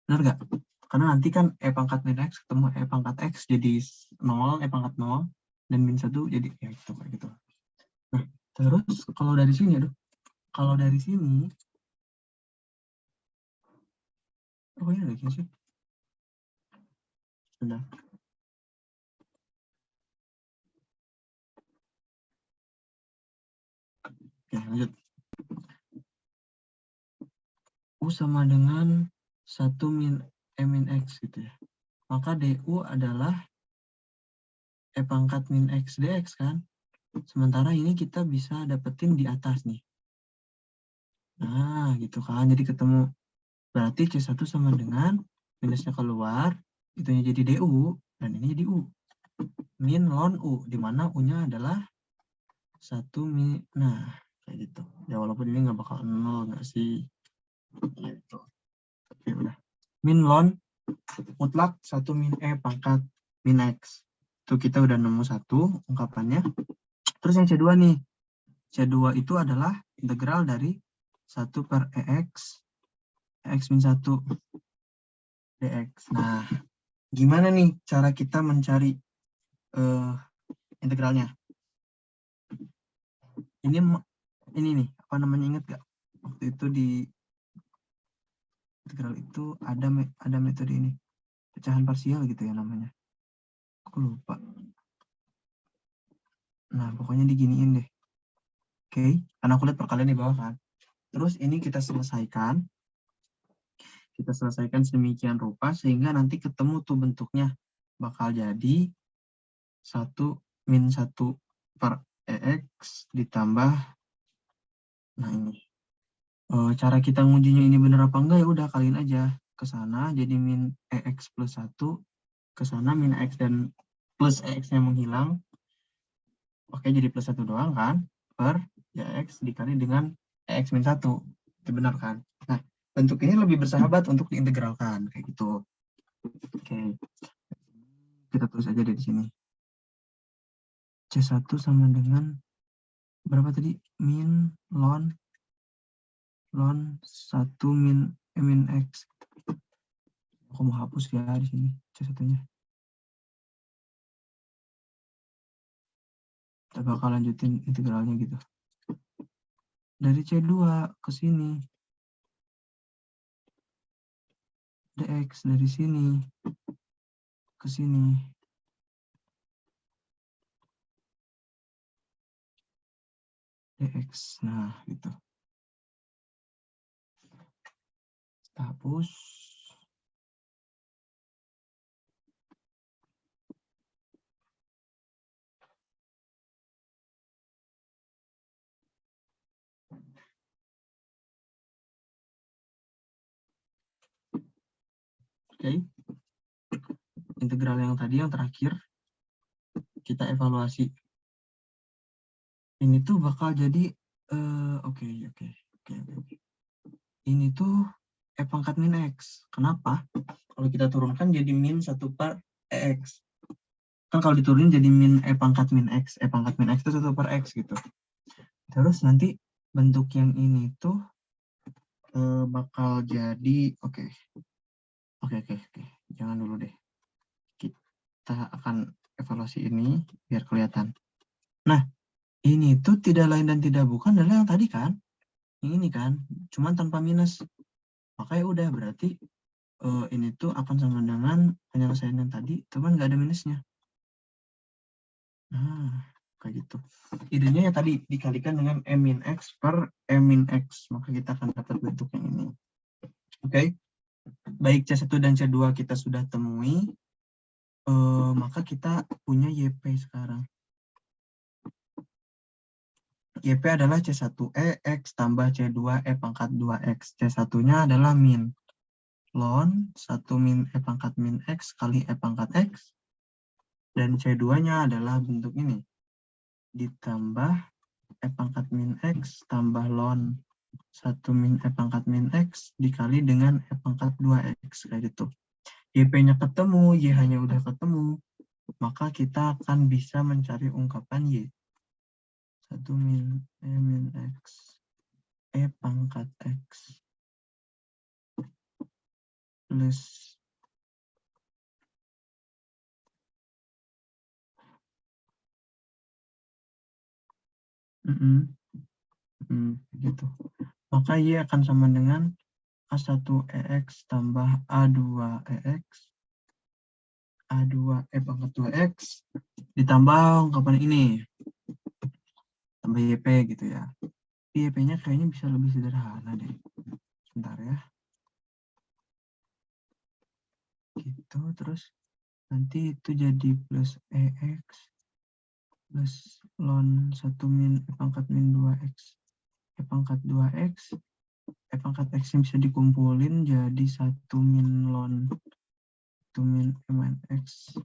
Benar gak? Karena nanti kan E pangkat min X ketemu E pangkat X jadi 0, E pangkat 0, dan min 1 jadi ya gitu kayak gitu. Nah, terus kalau dari sini, kalau dari sini, oh ini ada gini sih. Sudah. Oke, lanjut. U sama dengan 1 min E min X gitu ya. Maka DU adalah E pangkat min X dx kan. Sementara ini kita bisa dapetin di atas nih. Nah, gitu kan. Jadi ketemu. Berarti C1 sama dengan minusnya keluar, itunya jadi DU, dan ini jadi U. Min ln U, di mana U-nya adalah 1 min. Nah, kayak gitu. Ya, walaupun ini nggak bakal 0, nggak sih? Gitu. Oke, udah. Min ln mutlak 1 min E pangkat min X. Itu kita udah nemu satu ungkapannya. Terus yang C2 nih. C2 itu adalah integral dari 1 per EX, EX min 1 dx. Nah, gimana nih cara kita mencari integralnya? Ini nih, apa namanya, ingat gak? Waktu itu di integral itu ada metode ini. Pecahan parsial gitu ya namanya. Aku lupa. Nah, pokoknya diginiin deh. Oke, karena aku lihat perkalian di bawah kan. Terus ini kita selesaikan. Kita selesaikan sedemikian rupa sehingga nanti ketemu tuh bentuknya. Bakal jadi 1 min 1 per EX ditambah, nah ini. Cara kita ngujinya ini bener apa enggak ya udah kalian aja ke sana jadi min EX plus 1, ke sana min EX dan plus EX-nya menghilang. Oke, jadi plus 1 doang kan, per X dikali dengan X min 1. Itu benar kan? Nah, bentuk ini lebih bersahabat untuk diintegralkan, kayak gitu. Oke, kita tulis aja di sini. C1 sama dengan berapa tadi? Min ln 1 min X. Aku mau hapus ya di sini C1-nya. Kita bakal lanjutin integralnya gitu. Dari C2 ke sini. dx dari sini ke sini. dx. Nah, gitu. Kita hapus. Oke. Integral yang tadi yang terakhir kita evaluasi. Ini tuh bakal jadi oke. Ini tuh E pangkat min X. Kenapa? Kalau kita turunkan jadi min 1 per EX. Kan kalau diturunin jadi min E pangkat min X. E pangkat min X itu 1 per X gitu. Terus nanti bentuk yang ini tuh bakal jadi, oke. Jangan dulu deh. Kita akan evaluasi ini biar kelihatan. Nah, ini tuh tidak lain dan tidak bukan adalah yang tadi kan. Yang ini kan, cuman tanpa minus. Makanya udah berarti ini tuh akan sama dengan penyelesaian yang tadi, cuman nggak ada minusnya. Nah, kayak gitu. Idenya ya tadi dikalikan dengan M min X per M min X. Maka kita akan dapat bentuk yang ini. Oke. Baik C1 dan C2 kita sudah temui. Maka kita punya YP sekarang. YP adalah C1E X tambah C2 E pangkat 2X. C1-nya adalah min. Ln 1 min E pangkat min X kali E pangkat X. Dan C2-nya adalah bentuk ini. Ditambah E pangkat min X tambah ln 1 min E pangkat min X dikali dengan E pangkat 2X. Kayak gitu. YP-nya ketemu, Y-nya udah ketemu. Maka kita akan bisa mencari ungkapan Y. 1 min E min X. E pangkat X. Plus gitu. Maka Y akan sama dengan A1EX tambah A2EX A2 E pangkat 2X ditambah ungkapan ini tambah YP gitu ya. YP-nya kayaknya bisa lebih sederhana deh. Sebentar ya. Gitu, terus nanti itu jadi plus EX plus ln 1 min E pangkat min 2X E pangkat 2X E pangkat X yang bisa dikumpulin jadi 1 min ln 1 min E min X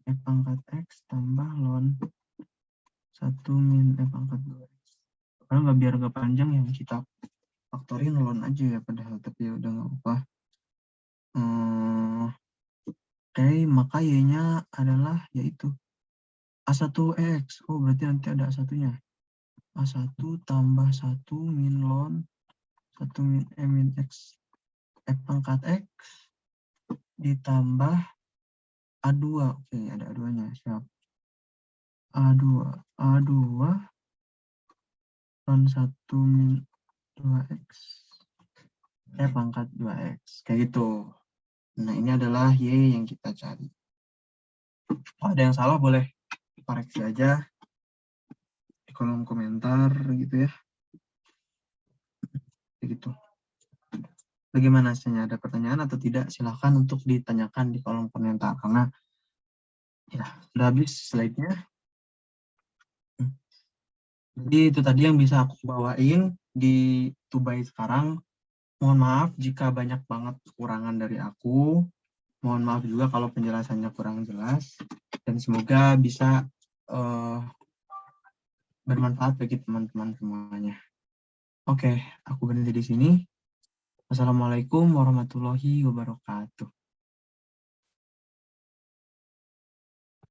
E pangkat X tambah ln 1 min E pangkat 2X. Karena biar nggak panjang yang kita faktorin ln aja ya padahal, tapi ya udah nggak apa. Oke, maka Y-nya adalah yaitu A1X. Oh, berarti nanti ada A1-nya. A1 tambah 1 min ln 1 min E min X E pangkat X ditambah A2. Oke, ada A2-nya. Siap. A2 ln 1 min 2X E pangkat 2X. Kayak gitu. Nah, ini adalah Y yang kita cari. Kalau ada yang salah boleh koreksi aja di kolom komentar gitu ya. Begitu. Bagaimana hasilnya? Ada pertanyaan atau tidak? Silahkan untuk ditanyakan di kolom komentar. Karena ya, sudah habis slide-nya. Jadi itu tadi yang bisa aku bawain di Tubai sekarang. Mohon maaf jika banyak banget kekurangan dari aku. Mohon maaf juga kalau penjelasannya kurang jelas. Dan semoga bisa bermanfaat bagi teman-teman semuanya. Oke, aku berhenti di sini. Wassalamualaikum warahmatullahi wabarakatuh.